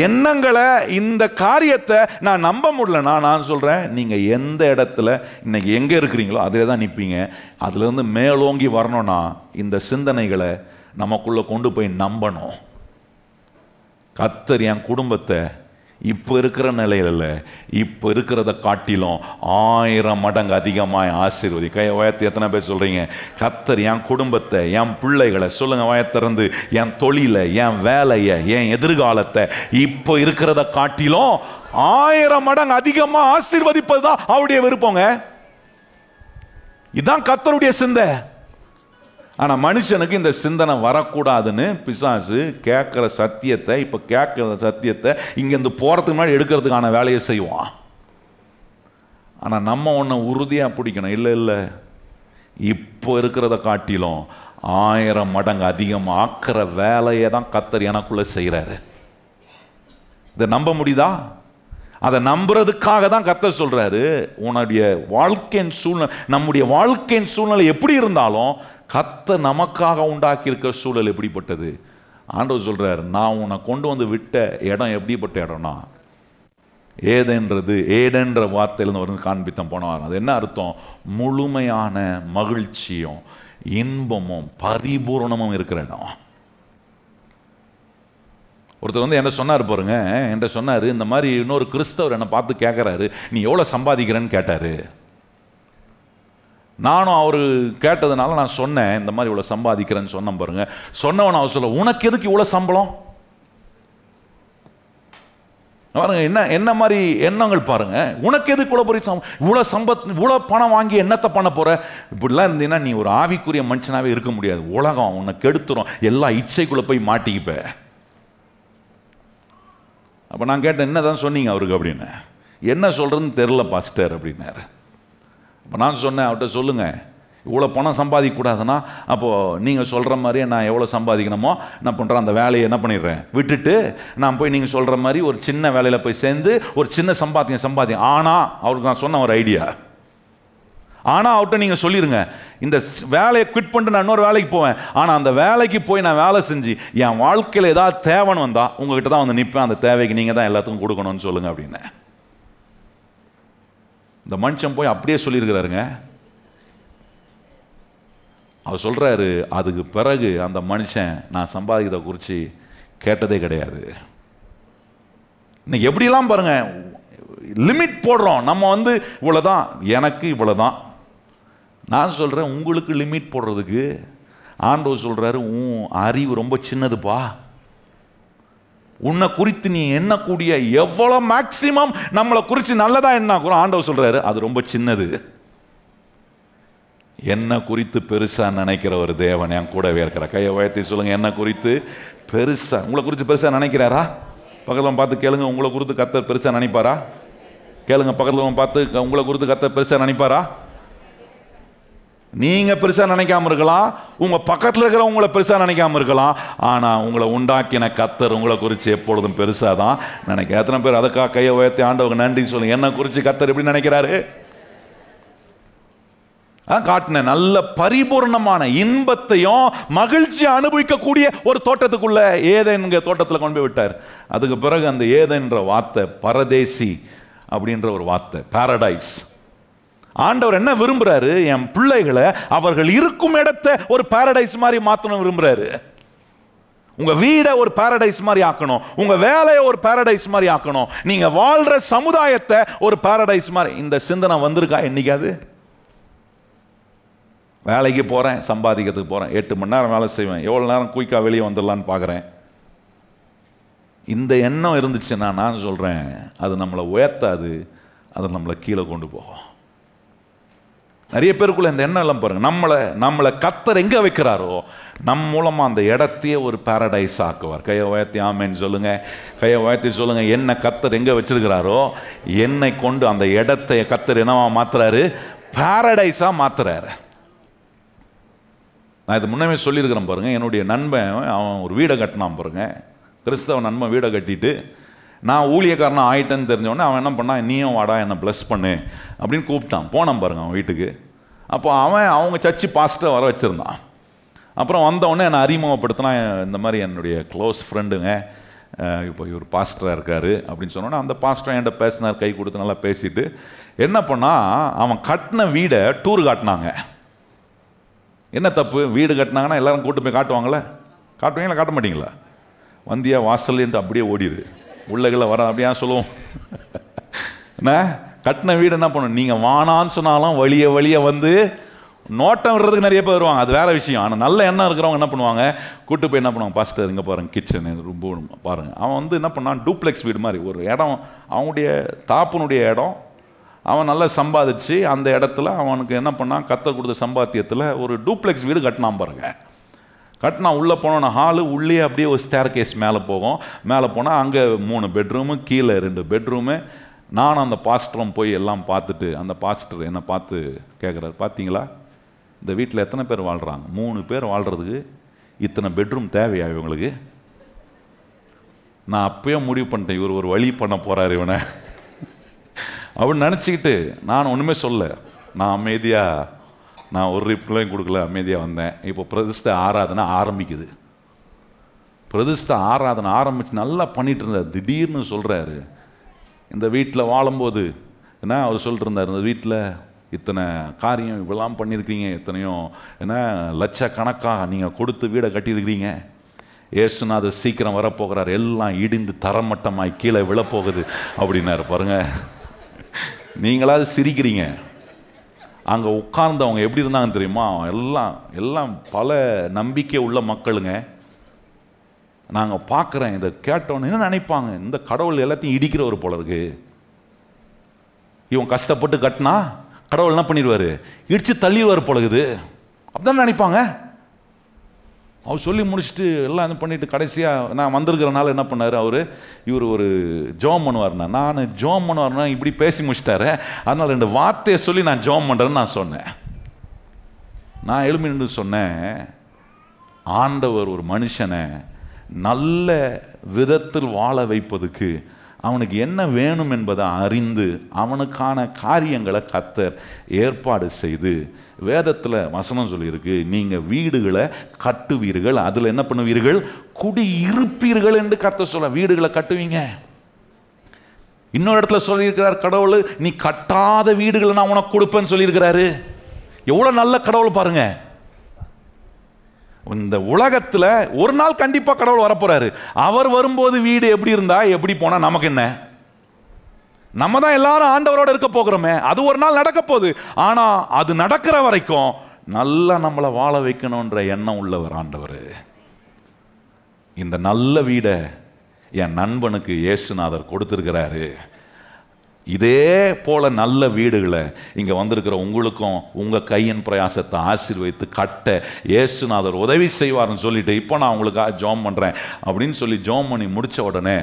எண்ணங்களை, இந்த காரியத்தை நான் நம்ப முடியலன்னா நான் சொல்றேன், நீங்க எந்த இடத்துல இன்னைக்கு எங்க இருக்கிறீங்களோ அதிலே தான் நிற்பீங்க. அதுல இருந்து மேலோங்கி வரணும்னா இந்த சிந்தனைகளை நமக்குள்ள கொண்டு போய் நம்பணும். கர்த்தர் என் குடும்பத்தை இப்போ இருக்கிற நிலையில் இப்போ இருக்கிறத காட்டிலும் 1000 மடங்கு அதிகமாக ஆசீர்வதி. கையை உயர்த்தி எத்தனை பேர் சொல்கிறீங்க, கர்த்தர் என் குடும்பத்தை, என் பிள்ளைகளை, சொல்லுங்கள் உயர்த்திறந்து, என் தொழிலை, என் வேலையை, என் எதிர்காலத்தை இப்போ இருக்கிறத காட்டிலும் 1000 மடங்கு அதிகமாக ஆசீர்வதிப்பது தான் அவருடைய விருப்பங்க. இதுதான் கர்த்தருடைய சிந்தை. ஆனால் மனுஷனுக்கு இந்த சிந்தனை வரக்கூடாதுன்னு பிசாசு கேட்குற சத்தியத்தை, இப்போ கேட்குற சத்தியத்தை இங்கேருந்து போகிறதுக்கு முன்னாடி எடுக்கிறதுக்கான வேலையை செய்வான். ஆனால் நம்ம ஒன்று உறுதியாக பிடிக்கணும், இல்லை இல்லை இப்போ இருக்கிறத காட்டிலும் 1000 மடங்கு அதிகமாக ஆக்கிற வேலையை தான் கர்த்தர் எனக்குள்ளே செய்கிறாரு. இதை நம்ப முடியுதா? அதை நம்புறதுக்காக தான் கர்த்தர் சொல்கிறாரு, உன்னுடைய வாழ்க்கையின் சூழ்நிலை, நம்முடைய வாழ்க்கையின் சூழ்நிலை எப்படி இருந்தாலும் கர்த்தர் நமக்காக உண்டாக்கி இருக்கிற சூழல் எப்படிப்பட்டது. ஆண்டவர் சொல்றார், நான் உன்னை கொண்டு வந்து விட்ட இடம் எப்படிப்பட்ட இடம்னா, ஏதென்ற வார்த்தையிலிருந்து ஒரு காண்பித்தம் போனவாங்க. அது என்ன அர்த்தம்? முழுமையான மகிழ்ச்சியும் இன்பமும் பரிபூர்ணமும் இருக்கிற இடம். ஒருத்தர் வந்து என்ன சொன்னார் பாருங்க, என்கிட்ட சொன்னார், இந்த மாதிரி இன்னொரு கிறிஸ்தவர் என்னை பார்த்து கேட்குறாரு, நீ எவ்வளோ சம்பாதிக்கிறேன்னு கேட்டார். நானும் அவர் கேட்டதுனால நான் சொன்னேன், இந்த மாதிரி இவ்வளோ சம்பாதிக்கிறேன்னு சொன்னேன் பாருங்க. சொன்னவன் அவர் சொல்ல, உனக்கு எதுக்கு இவ்வளோ சம்பளம் பாருங்க, என்ன மாதிரி எண்ணங்கள் பாருங்க. உனக்கு எதுக்கு இவ்வளோ பெரிய இவ்வளோ பணம் வாங்கி என்னத்தை பண்ண போற? இப்படிலாம் இருந்தீங்கன்னா நீ ஒரு ஆவிக்குரிய மனுஷனாவே இருக்க முடியாது. உலகம் உன்னை கெடுத்துரும், எல்லா இச்சைக்குள்ள போய் மாட்டிக்கிப்ப. அப்போ நான் கேட்டேன், என்ன தான் சொன்னீங்க அவருக்கு அப்படின்னு. என்ன சொல்றதுன்னு தெரில பாஸ்டர் அப்படின்னாரு. இப்போ நான் சொன்னேன், அவர்கிட்ட சொல்லுங்கள், இவ்வளோ பணம் சம்பாதிக்கக்கூடாதுன்னா அப்போது நீங்கள் சொல்கிற மாதிரியே நான் எவ்வளோ சம்பாதிக்கணுமோ நான் பண்ணுறேன், அந்த வேலையை என்ன பண்ணிடுறேன் விட்டுட்டு நான் போய் நீங்கள் சொல்கிற மாதிரி ஒரு சின்ன வேலையில் போய் சேர்ந்து ஒரு சின்ன சம்பாதியம். ஆனால் அவருக்கு நான் சொன்ன ஒரு ஐடியா, ஆனால் அவர்கிட்ட நீங்கள் சொல்லிடுங்க, இந்த வேலையை குவிட் பண்ணிட்டு நான் இன்னொரு வேலைக்கு போவேன், ஆனால் அந்த வேலைக்கு போய் நான் வேலை செஞ்சு என் வாழ்க்கையில் ஏதாவது தேவைன்னு வந்தால் உங்ககிட்ட தான் வந்து நிற்பேன், அந்த தேவைக்கு நீங்கள் தான் எல்லாத்துக்கும் கொடுக்கணும்னு சொல்லுங்கள் அப்படின்னு. இந்த மனுஷன் போய் அப்படியே சொல்லியிருக்கிறாருங்க. அவர் சொல்கிறாரு, அதுக்கு பிறகு அந்த மனுஷன் நான் சம்பாதிக்கிறத குறித்து கேட்டதே கிடையாது. இன்னைக்கு எப்படிலாம் பாருங்க, லிமிட் போடுறோம். நம்ம வந்து இவ்வளோதான், எனக்கு இவ்வளோதான். நான் சொல்கிறேன், உங்களுக்கு லிமிட் போடுறதுக்கு ஆண்டவர் சொல்கிறாரு, உன் அறிவு ரொம்ப சின்னதுப்பா. உன்னை குறித்து நீ எண்ணக்கூடிய எவ்வளோ மேக்சிமம் நம்மளை குறித்து நல்லதா என்ன ஆண்டவர் சொல்றாரு, அது ரொம்ப சின்னது. என்ன குறித்து பெருசா நினைக்கிற ஒரு தேவன் என் கூடவே இருக்கிற. கையை உயர்த்தி சொல்லுங்க, என்ன குறித்து பெருசா, உங்களை குறித்து பெருசா நினைக்கிறாரா? பக்கத்தில் பார்த்து கேளுங்க, உங்களை குறித்து கர்த்தர் பெருசா நினைப்பாரா? கேளுங்க, பக்கத்தில் பார்த்து, உங்களை குறித்து கர்த்தர் பெருசா நினைப்பாரா? நீங்க பெருசா நினைக்காம இருக்கலாம், உங்க பக்கத்தில் இருக்கிற உங்களை பெருசா நினைக்காம இருக்கலாம், ஆனா உங்களை உண்டாக்கின கர்த்தர் உங்களை குறித்து எப்பொழுதும் பெருசா தான் நினைக்க. எத்தனை பேர் அதுக்காக கையை உயர்த்தி ஆண்டவருக்கு நன்றி சொல்லுங்க. என்ன குறித்து கர்த்தர் எப்படி நினைக்கிறாரு? காட்டின நல்ல பரிபூர்ணமான இன்பத்தையும் மகிழ்ச்சியை அனுபவிக்கக்கூடிய ஒரு தோட்டத்துக்குள்ள, ஏதேன்கிற தோட்டத்தில் கொண்டு போய் விட்டார். அதுக்கு பிறகு அந்த ஏதேன்ற வார்த்தை பரதேசி அப்படின்ற ஒரு வார்த்தை, பாரடைஸ். ஆண்டவர் என்ன விரும்புறாரு? என் பிள்ளைகளை அவர்கள் இருக்கும் இடத்தை ஒரு பாரடைஸ் மாதிரி மாற்றணும் விரும்புறாரு. உங்க வீடை ஒரு பாரடைஸ் மாதிரி ஆக்கணும், உங்க வேலையை ஒரு பாரடைஸ் மாதிரி ஆக்கணும், நீங்க வாழ்ற சமுதாயத்தை ஒரு பாரடைஸ் மாதிரி. இந்த சிந்தனை வந்திருக்கா என்னைக்காது? வேலைக்கு போறேன், சம்பாதிக்கிறதுக்கு போறேன், 8 மணி நேரம் வேலை செய்வேன், எவ்வளவு நேரம் குயிக்கா வெளியே வந்துடலான்னு பார்க்குறேன். இந்த எண்ணம் இருந்துச்சுன்னா நான் சொல்றேன், அது நம்மளை உயர்த்தாது, அது நம்மளை கீழே கொண்டு போகும். நிறைய பேருக்குள்ள இந்த எண்ணம் எல்லாம் பாருங்க, நம்மளை கர்த்தர் எங்க வைக்கிறாரோ நம் மூலமா அந்த இடத்தையே ஒரு பாரடைஸ் ஆக்குவார். கையை உயர்த்தி ஆமேன்னு சொல்லுங்க. கையை உயர்த்தி சொல்லுங்க, என்ன கர்த்தர் எங்க வச்சிருக்கிறாரோ என்னை கொண்டு அந்த இடத்தை கர்த்தர் என்னவா மாத்துறாரு? பாரடைஸா மாத்துறாரு. நான் இது முன்னமே சொல்லியிருக்கிறேன் பாருங்க. என்னுடைய நண்பன் அவன் ஒரு வீடை கட்டினான் பாருங்க, கிறிஸ்தவ நண்பன் வீடை கட்டிட்டு, நான் ஊழியக்காரனாக ஆயிட்டேன்னு தெரிஞ்சவொடனே அவன் என்ன பண்ணான், நீயும் வாடா என்னை ப்ளஸ் பண்ணு அப்படின்னு கூப்பிட்டான். போனான் பாருங்க அவன் வீட்டுக்கு. அப்போ அவங்க சர்ச்சு பாஸ்டரை வர வச்சுருந்தான். அப்புறம் வந்தவொடனே என்னை அறிமுகப்படுத்தினா, இந்த மாதிரி என்னுடைய க்ளோஸ் ஃப்ரெண்டுங்க, இப்போ இவர் பாஸ்டராக இருக்கார் அப்படின்னு சொன்னோன்னே அந்த பாஸ்டர் என்கிட்ட பேசினார், கை கொடுத்து நல்லா பேசிட்டு என்ன பண்ணால், அவன் கட்டின வீடை டூர் காட்டினாங்க. என்ன தப்பு? வீடு கட்டினாங்கன்னா எல்லாரும் கூட்டு போய் காட்டுவாங்களே, காட்டுவீங்களா காட்ட மாட்டீங்களா? வந்தியா வாசல்ன்ட்டு அப்படியே ஓடிடு. உள்ளகளை வர அப்படியா சொல்லுவோம். என்ன கட்டின வீடு என்ன பண்ணும், நீங்கள் வானான்னு சொன்னாலும் வழிய வந்து நோட்டம் விடுறதுக்கு நிறைய பேர் வருவாங்க, அது வேற விஷயம். ஆனால் நல்ல எண்ணம் இருக்கிறவங்க என்ன பண்ணுவாங்க, கூட்டு போய் என்ன பண்ணுவாங்க, பாஸ்டர் இங்கே பாருங்க கிச்சனு ரொம்ப பாருங்கள். அவன் வந்து என்ன பண்ணான், டூப்ளெக்ஸ் வீடு மாதிரி ஒரு இடம், அவனுடைய தாப்பனுடைய இடம், அவன் நல்லா சம்பாதிச்சு அந்த இடத்துல அவனுக்கு என்ன பண்ணான், கத்தர் கொடுத்த சம்பாத்தியத்தில் ஒரு டூப்ளெக்ஸ் வீடு கட்டினான் பாருங்க. கட்டினா உள்ளே போனோன்னா ஹாலு, உள்ளே அப்படியே ஒரு ஸ்டேர் கேஸ் மேலே போகும். மேலே போனால் அங்கே 3 பெட்ரூமு, கீழே 2 பெட்ரூமு. நான் அந்த பாஸ்டரும் போய் எல்லாம் பார்த்துட்டு, அந்த பாஸ்டர் என்னை பார்த்து கேட்குறாரு, பார்த்தீங்களா இந்த வீட்டில் எத்தனை பேர் வாழ்கிறாங்க, 3 பேர் வாழ்கிறதுக்கு இத்தனை பெட்ரூம் தேவையா இவங்களுக்கு? நான் அப்பயே முடிவு பண்ணிட்டேன், இவர் ஒரு வழி பண்ண போகிறார் இவனை அப்படின்னு நினச்சிக்கிட்டு நான் ஒன்றுமே சொல்ல, நான் அமைதியாக, நான் ஒரு ரிப்ளையும் கொடுக்கல, அமைதியாக வந்தேன். இப்போ பிரதிஷ்டை ஆராதனை ஆரம்பிக்குது. பிரதிஷ்டை ஆராதனை ஆரம்பித்து நல்லா பண்ணிட்டு இருந்தார். திடீர்னு சொல்கிறாரு, இந்த வீட்டில் வாழும்போது என்ன அவர் சொல்லிட்டு இருந்தார், இந்த வீட்டில் இத்தனை காரியம் இவ்வளோலாம் பண்ணியிருக்கீங்க, எத்தனையோ என்ன லட்சக்கணக்காக நீங்கள் கொடுத்து வீடை கட்டியிருக்கிறீங்க, ஏசுநாதர் சீக்கிரம் வரப்போகிறார், எல்லாம் இடிந்து தரமட்டமாய் கீழே விழப்போகுது அப்படின்னாரு பாருங்க. நீங்களாவது சிரிக்கிறீங்க, அங்கே உட்கார்ந்தவங்க எப்படி இருந்தாங்கன்னு தெரியுமா, எல்லாம் பல நம்பிக்கை உள்ள மக்களுங்க. நாங்கள் பார்க்குறேன், இதை கேட்டோன்னு என்ன நினைப்பாங்க, இந்த கடவுள் எல்லாத்தையும் இடிக்கிறவர் போல இருக்கு, இவன் கஷ்டப்பட்டு கட்டினா கடவுள் என்ன பண்ணிடுவார், இடிச்சு தள்ளிடுவார் போல இருக்குது, அப்படிதான் நினைப்பாங்க. அவர் சொல்லி முடிச்சுட்டு எல்லாம் இது பண்ணிட்டு கடைசியாக நான் வந்திருக்கிறனால என்ன பண்ணார் இவர் ஒரு ஜோம் பண்ணுவார்னா, நான் ஜோம் பண்ணுவார்னா இப்படி பேசி முடிச்சிட்டாரு, அதனால் 2 வார்த்தையை சொல்லி நான் ஜோம் பண்ணுறேன்னு நான் சொன்னேன். நான் எழுப்பி நின்று சொன்னேன், ஆண்டவர் ஒரு மனுஷனை நல்ல விதத்தில் வாழ வைப்பதுக்கு அவனுக்கு என்ன வேணும் என்பதை அறிந்து அவனுக்கான காரியங்களை கர்த்தர் ஏற்பாடு செய்து, வேதத்தில் வசனம் சொல்லியிருக்கு, நீங்கள் வீடுகளை கட்டுவீர்கள், அதில் என்ன பண்ணுவீர்கள், குடி இருப்பீர்கள் என்று கர்த்தர் சொல்ல. வீடுகளை கட்டுவீங்க. இன்னொரு இடத்துல சொல்லியிருக்கிறார் கடவுள், நீ கட்டாத வீடுகளை நான் உனக்கு கொடுப்பேன்னு சொல்லியிருக்கிறாரு. எவ்வளோ நல்ல கடவுள் பாருங்க. இந்த உலகத்தில் ஒரு நாள் கண்டிப்பாக கடவுள் வரப்போறாரு. அவர் வரும்போது வீடு எப்படி இருந்தா எப்படி போனா நமக்கு என்ன, நம்ம தான் எல்லாரும் ஆண்டவரோட இருக்க போகிறோமே, அது ஒரு நாள் நடக்க போகுது. ஆனா அது நடக்கிற வரைக்கும் நல்லா நம்மளை வாழ வைக்கணும்ன்ற எண்ணம் உள்ளவர் ஆண்டவர். இந்த நல்ல வீடை என் நண்பனுக்கு இயேசுநாதர் கொடுத்திருக்கிறாரு. இதே போல நல்ல வீடுகளை இங்கே வந்திருக்கிற உங்களுக்கும் உங்கள் கையின் பிரயாசத்தை ஆசீர்வதித்து கட்ட இயேசுநாதர் உதவி செய்வார்னு சொல்லிட்டு இப்போ நான் உங்களுக்காக ஜோம் பண்ணுறேன் அப்படின்னு சொல்லி ஜோம் பண்ணி முடித்த உடனே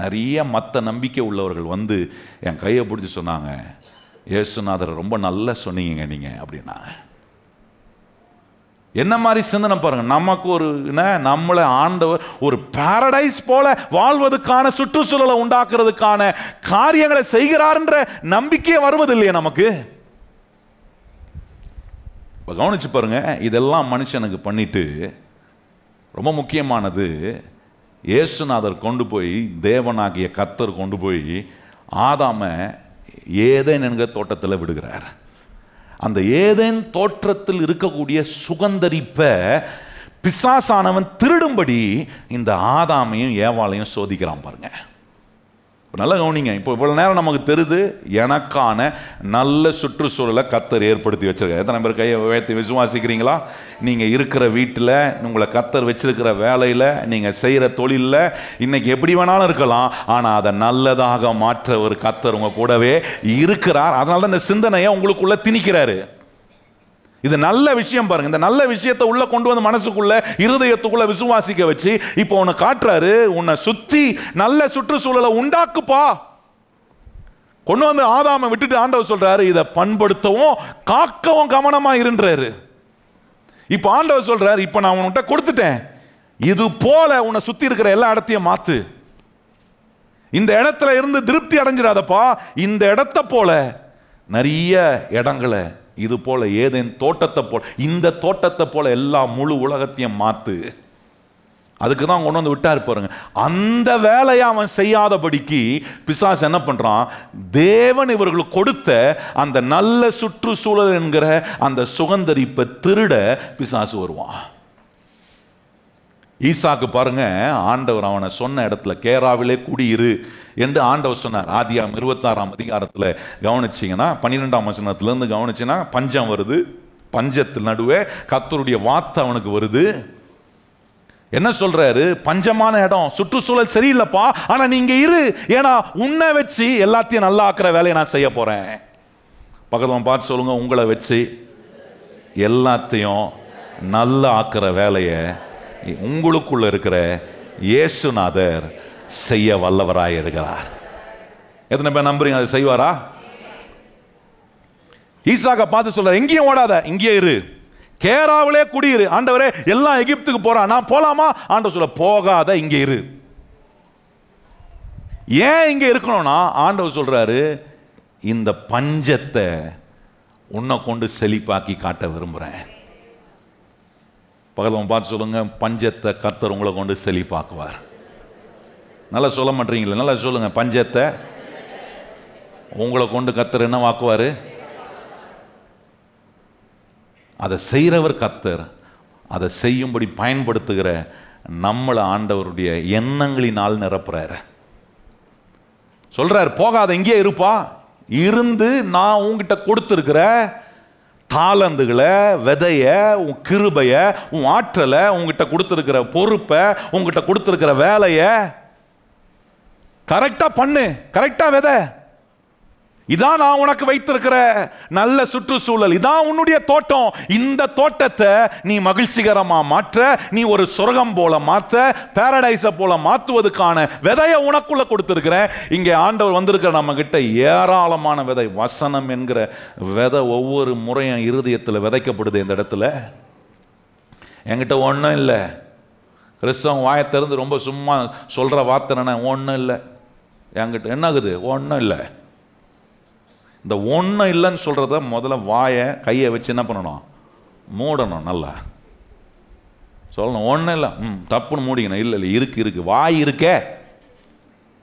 நிறைய மற்ற நம்பிக்கை உள்ளவர்கள் வந்து என் கையை பிடிச்சி சொன்னாங்க, இயேசுநாதர் ரொம்ப நல்லா சொன்னீங்க நீங்கள் அப்படின்னா. என்ன மாதிரி சிந்தனை பாருங்க, நமக்கு ஒரு நம்மளை ஆண்டவர் ஒரு பாரடைஸ் போல வாழ்வதற்கான சுற்றுச்சூழலை உண்டாக்குறதுக்கான காரியங்களை செய்கிறார்ன்ற நம்பிக்கையே வருவதில்லையே நமக்கு. கவனிச்சு பாருங்க, இதெல்லாம் மனுஷனுக்கு பண்ணிட்டு ரொம்ப முக்கியமானது, இயேசுநாதர் கொண்டு போய், தேவனாகிய கர்த்தர் கொண்டு போய் ஆதாமை ஏதேன் என்கிற தோட்டத்தில் விடுகிறார். அந்த ஏதேன் தோற்றத்தில் இருக்கக்கூடிய சுகந்தரிப்ப பிசாசானவன் திருடும்படி இந்த ஆதாமையும் ஏவாளையும் சோதிக்கிறான் பாருங்க. நல்லா கவனிங்க. இப்போ இவ்வளவு நேரம் நமக்கு தெரியுது, எனக்கான நல்ல சுற்றுச்சூழலை கர்த்தர் ஏற்படுத்தி வச்சிருக்காரு. எத்தனை பேர் கையை உயர்த்தி விசுவாசிக்கிறீங்களா? நீங்கள் இருக்கிற வீட்டில், உங்களை கர்த்தர் வச்சிருக்கிற வேலையில், நீங்கள் செய்கிற தொழிலில் இன்னைக்கு எப்படி வேணாலும் இருக்கலாம், ஆனால் அதை நல்லதாக மாற்ற ஒரு கர்த்தர் உங்கள் கூடவே இருக்கிறார். அதனால தான் இந்த சிந்தனையை உங்களுக்குள்ள திணிக்கிறாரு. இது நல்ல விஷயம் பாருங்க. இந்த நல்ல விஷயத்தை உள்ள கொண்டு வந்து மனசுக்குள்ள, இருதயத்துக்குள்ள விசுவாசிக்க வச்சு இப்போ உன்னை காட்டுறாரு, உன்னை சுத்தி நல்ல சுற்றுச்சூழலை உண்டாக்குப்பா. கொண்டு வந்து ஆதாமை விட்டுட்டு ஆண்டவர் சொல்றாரு, இதை பண்படுத்தவும் காக்கவும் கவனமா இருன்றாரு. இப்ப ஆண்டவர் சொல்றாரு, இப்ப நான் உன்கிட்ட கொடுத்துட்டேன், இது போல உன்னை சுத்தி இருக்கிற எல்லா இடத்தையும் மாத்து. இந்த இடத்துல இருந்து திருப்தி அடைஞ்சிடாதப்பா, இந்த இடத்தை போல நிறைய இடங்களை, இது போல ஏதேன் தோட்டத்தை போல, இந்த தோட்டத்தை போல எல்லா முழு உலகத்தையும் மாத்து. அதுக்கு தான் கொண்டு வந்து விட்டாரு பாருங்க. அந்த வேலையை அவன் செய்யாதபடிக்கு பிசாசு என்ன பண்றான், தேவன் இவர்களுக்கு கொடுத்த அந்த நல்ல சுற்றுச்சூழல் என்கிற அந்த சுகந்தரிப்பை திருட பிசாசு வருவான். ஈசாக்கு பாருங்க, ஆண்டவர் அவனை சொன்ன இடத்துல கேராவிலே குடியிரு என்று ஆண்டவர் சொன்னார். ஆதியாகமம் 26ஆம் அதிகாரத்தில் கவனிச்சிங்கன்னா 12ஆம் வசனத்திலிருந்து கவனிச்சின்னா பஞ்சம் வருது. பஞ்சத்தில் நடுவே கர்த்தருடைய வார்த்தை அவனுக்கு வருது. என்ன சொல்றாரு? பஞ்சமான இடம், சுற்றுச்சூழல் சரியில்லைப்பா, ஆனா நீங்க இரு, ஏன்னா உன்னை வச்சு எல்லாத்தையும் நல்லா ஆக்குற வேலையை நான் செய்ய போறேன். பக்கத்துல பார்த்து சொல்லுங்க, உங்களை வச்சு எல்லாத்தையும் நல்லா ஆக்குற வேலையை உங்களுக்குள்ள இருக்கிற இயேசுநாதர் செய்ய வல்லவராய் இருக்கிறார். எத்தனை பேர் நம்புறீங்க அதை செய்வாரா? ஈசாக்க பார்த்து சொல்ற, எங்கேயும் ஓடாத, இங்கே இரு, கேராவிலே குடியிரு. ஆண்டவரே எல்லாம் எகிப்துக்கு போறான், நான் போலாமா? ஆண்டவர் சொல்ல, போகாத, இங்கே இரு. ஏன் இங்க இருக்கணும்னா ஆண்டவர் சொல்றாரு, இந்த பஞ்சத்தை உன்னை கொண்டு செழிப்பாக்கி காட்ட விரும்புறேன். பகலவன் பார்த்து சொல்லுங்க, பஞ்சத்தை கர்த்தர் உங்களை கொண்டு செழிப்பாக்குவார். நல்லா சொல்ல மாட்டீங்களா? நல்லா சொல்லுங்க, பஞ்சத்தை உங்களை கொண்டு கர்த்தர் என்ன வாக்குவாரு? அதை செய்கிறவர் கர்த்தர். அதை செய்யும்படி பயன்படுத்துகிற நம்மளை ஆண்டவருடைய எண்ணங்களினால் நிரப்புறாரு. சொல்றாரு, போகாத, இங்கே இருப்பா, இருந்து நான் உங்ககிட்ட கொடுத்துருக்கிற தாளந்துகளை, விதைய, உன் கிருபைய, உன் ஆற்றலை, உங்ககிட்ட கொடுத்துருக்கிற பொறுப்பை, உங்ககிட்ட கொடுத்துருக்கிற வேலையை கரெக்டா பண்ணு, கரெக்டா விதை. இதான் நான் உனக்கு வைத்திருக்கிற நல்ல சுற்றுச்சூழல், இதான் உன்னுடைய தோட்டம். இந்த தோட்டத்தை நீ மகிழ்ச்சிகரமா மாற்ற, நீ ஒரு சொர்க்கம் போல மாற்ற, பாரடைஸ போல மாற்றுவதற்கான விதையை உனக்குள்ள கொடுத்திருக்கிறேன். இங்கே ஆண்டவர் வந்திருக்கிற நம்ம கிட்ட ஏராளமான விதை, வசனம் என்கிற விதை ஒவ்வொரு முறையும் இருதயத்தில் விதைக்கப்படுது. இந்த இடத்துல என்கிட்ட ஒன்றும் இல்லை. கிறிஸ்தவம் வாயை திறந்து ரொம்ப சும்மா சொல்ற வார்த்தை என்ன? ஒன்றும் இல்லை. என்கிட்ட என்ன ஆகுது? ஒன்றும் இல்லை. இந்த ஒன்றும் இல்லைன்னு சொல்கிறத முதல்ல வாயை கையை வச்சு என்ன பண்ணணும்? மூடணும். நல்லா சொல்லணும், ஒன்றும் இல்லை, தப்புன்னு மூடிக்கணும். இல்லை இல்லை, இருக்கு இருக்கு, வாய் இருக்கே.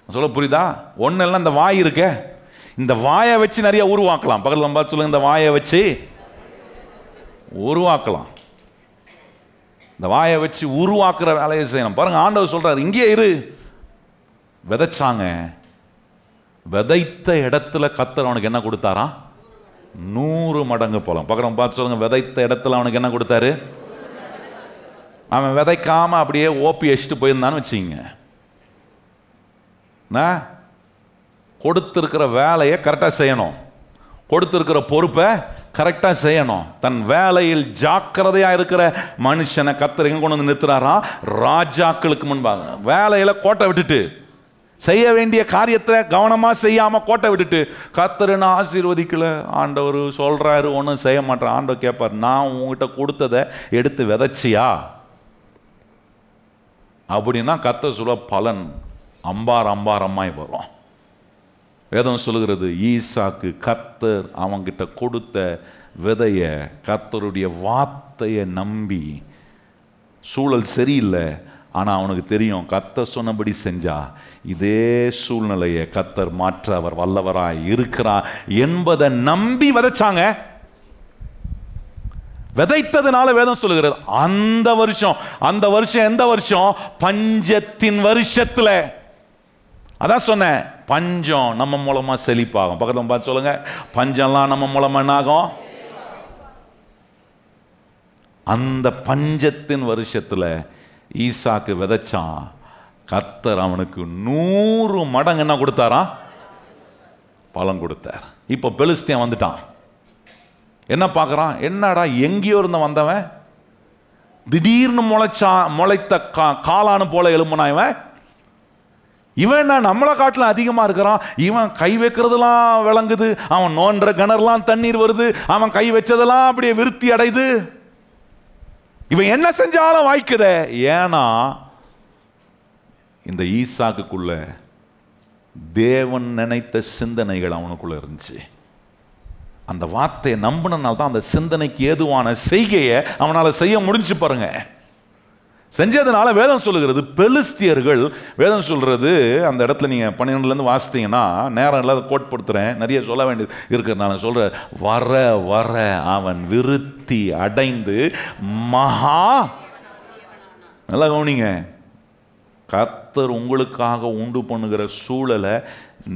சொல்ல புரியுதா? ஒன்றும் இல்லை, இந்த வாய் இருக்கே. இந்த வாயை வச்சு நிறைய உருவாக்கலாம். பக்கத்தில் பார்த்து சொல்லுங்க, இந்த வாயை வச்சு உருவாக்கலாம். இந்த வாயை வச்சு உருவாக்குற வேலையை செய்யணும். பாருங்க, ஆண்டவர் சொல்றாரு, இங்கே இரு. விதைச்சாங்க, விதைத்த இடத்துல கர்த்தர் அவனுக்கு என்ன கொடுத்தாரா? 100 மடங்கு போலாம். பக்கத்துல பார்த்து சொல்லுங்க, விதைத்த இடத்துல அவனுக்கு என்ன கொடுத்தாரு? அவன் விதைக்காம அப்படியே ஓப்பி அடிச்சுட்டு போயிருந்தான்னு வச்சுங்க, கொடுத்திருக்கிற வேலையை கரெக்டாக செய்யணும், கொடுத்திருக்கிற பொறுப்பை கரெக்டாக செய்யணும். தன் வேலையில் ஜாக்கிரதையாக இருக்கிற மனுஷனை கர்த்தர் எங்க கொண்டு வந்து நிறுத்துறாரா? ராஜாக்களுக்கு முன்பாக. வேலையில கோட்டை விட்டுட்டு, செய்ய வேண்டிய காரியத்தை கவனமாக செய்யாமல் கோட்டை விட்டுட்டு, கர்த்தர் என்ன ஆசீர்வதிக்கல, ஆண்டவர் சொல்றாரு ஒன்றும் செய்ய மாட்டேன். ஆண்டவர் கேட்பார், நான் உங்ககிட்ட கொடுத்ததை எடுத்து விதைச்சியா? அப்படின்னா கர்த்தர் சொல்ல பலன் அம்பாரம்மாய் வரும். வேதம் சொல்லுகிறது, ஈசாக்கு கர்த்தர் அவங்கிட்ட கொடுத்த விதைய, கர்த்தருடைய வார்த்தையை நம்பி, சூழல் சரியில்லை, ஆனால் அவனுக்கு தெரியும் கர்த்தர் சொன்னபடி செஞ்சா இதே சூழ்நிலையை கர்த்தர் மாற்ற அவர் வல்லவராய் இருக்கிறார் என்பதை நம்பி விதைச்சாங்க. விதைத்ததுனால வேதம் சொல்லுகிறது, அந்த வருஷம் எந்த வருஷம்? பஞ்சத்தின் வருஷத்துல. அதான் சொன்னேன், பஞ்சம் நம்ம மூலமா செழிப்பாகும். பக்கத்துல பார்த்து சொல்லுங்க, பஞ்சம்லாம் நம்ம மூலமா என்ன ஆகும்? அந்த பஞ்சத்தின் வருஷத்துல ஈசாக்கு விதைச்சான். கர்த்தர் அவனுக்கு 100 மடங்கு என்ன கொடுத்தாரா? பலன் கொடுத்தார். இப்போ பெலிஸ்தியன் வந்துட்டான். என்ன பார்க்கறான்? என்னடா எங்கேயோ இருந்த வந்தவன் திடீர்னு முளைத்த காளானு போல எழும்புனா இவன் என்ன நம்மளை காட்டிலும் அதிகமா இருக்கிறான். இவன் கை வைக்கிறதெல்லாம் விளங்குது, அவன் நோன்ற கிணறுலாம் தண்ணீர் வருது, அவன் கை வச்சதெல்லாம் அப்படியே விருத்தி அடையுது, இவன் என்ன செஞ்சாலும் வாய்க்குத. ஏன்னா இந்த ஈசாக்குள்ள தேவன் நினைத்த சிந்தனைகள் அவனுக்குள்ள இருந்துச்சு. அந்த வார்த்தையை நம்பினால தான் அந்த சிந்தனைக்கு ஏதுவான செய்கையை அவனால் செய்ய முடிஞ்சு. பாருங்க, செஞ்சதுனால வேதம் சொல்லுகிறது, பெலிஸ்தியர்கள், வேதம் சொல்றது அந்த இடத்துல நீங்க 12லேருந்து வாசித்தீங்கன்னா, நேரம் இல்லாத கோட்படுத்துறேன், நிறைய சொல்ல வேண்டியது இருக்கிறதுனால சொல்ற, வர வர அவன் விருத்தி அடைந்து மகா நல்லா கவனிங்க. கர்த்தர் உங்களுக்காக உண்டு பண்ணுகிற சூழலை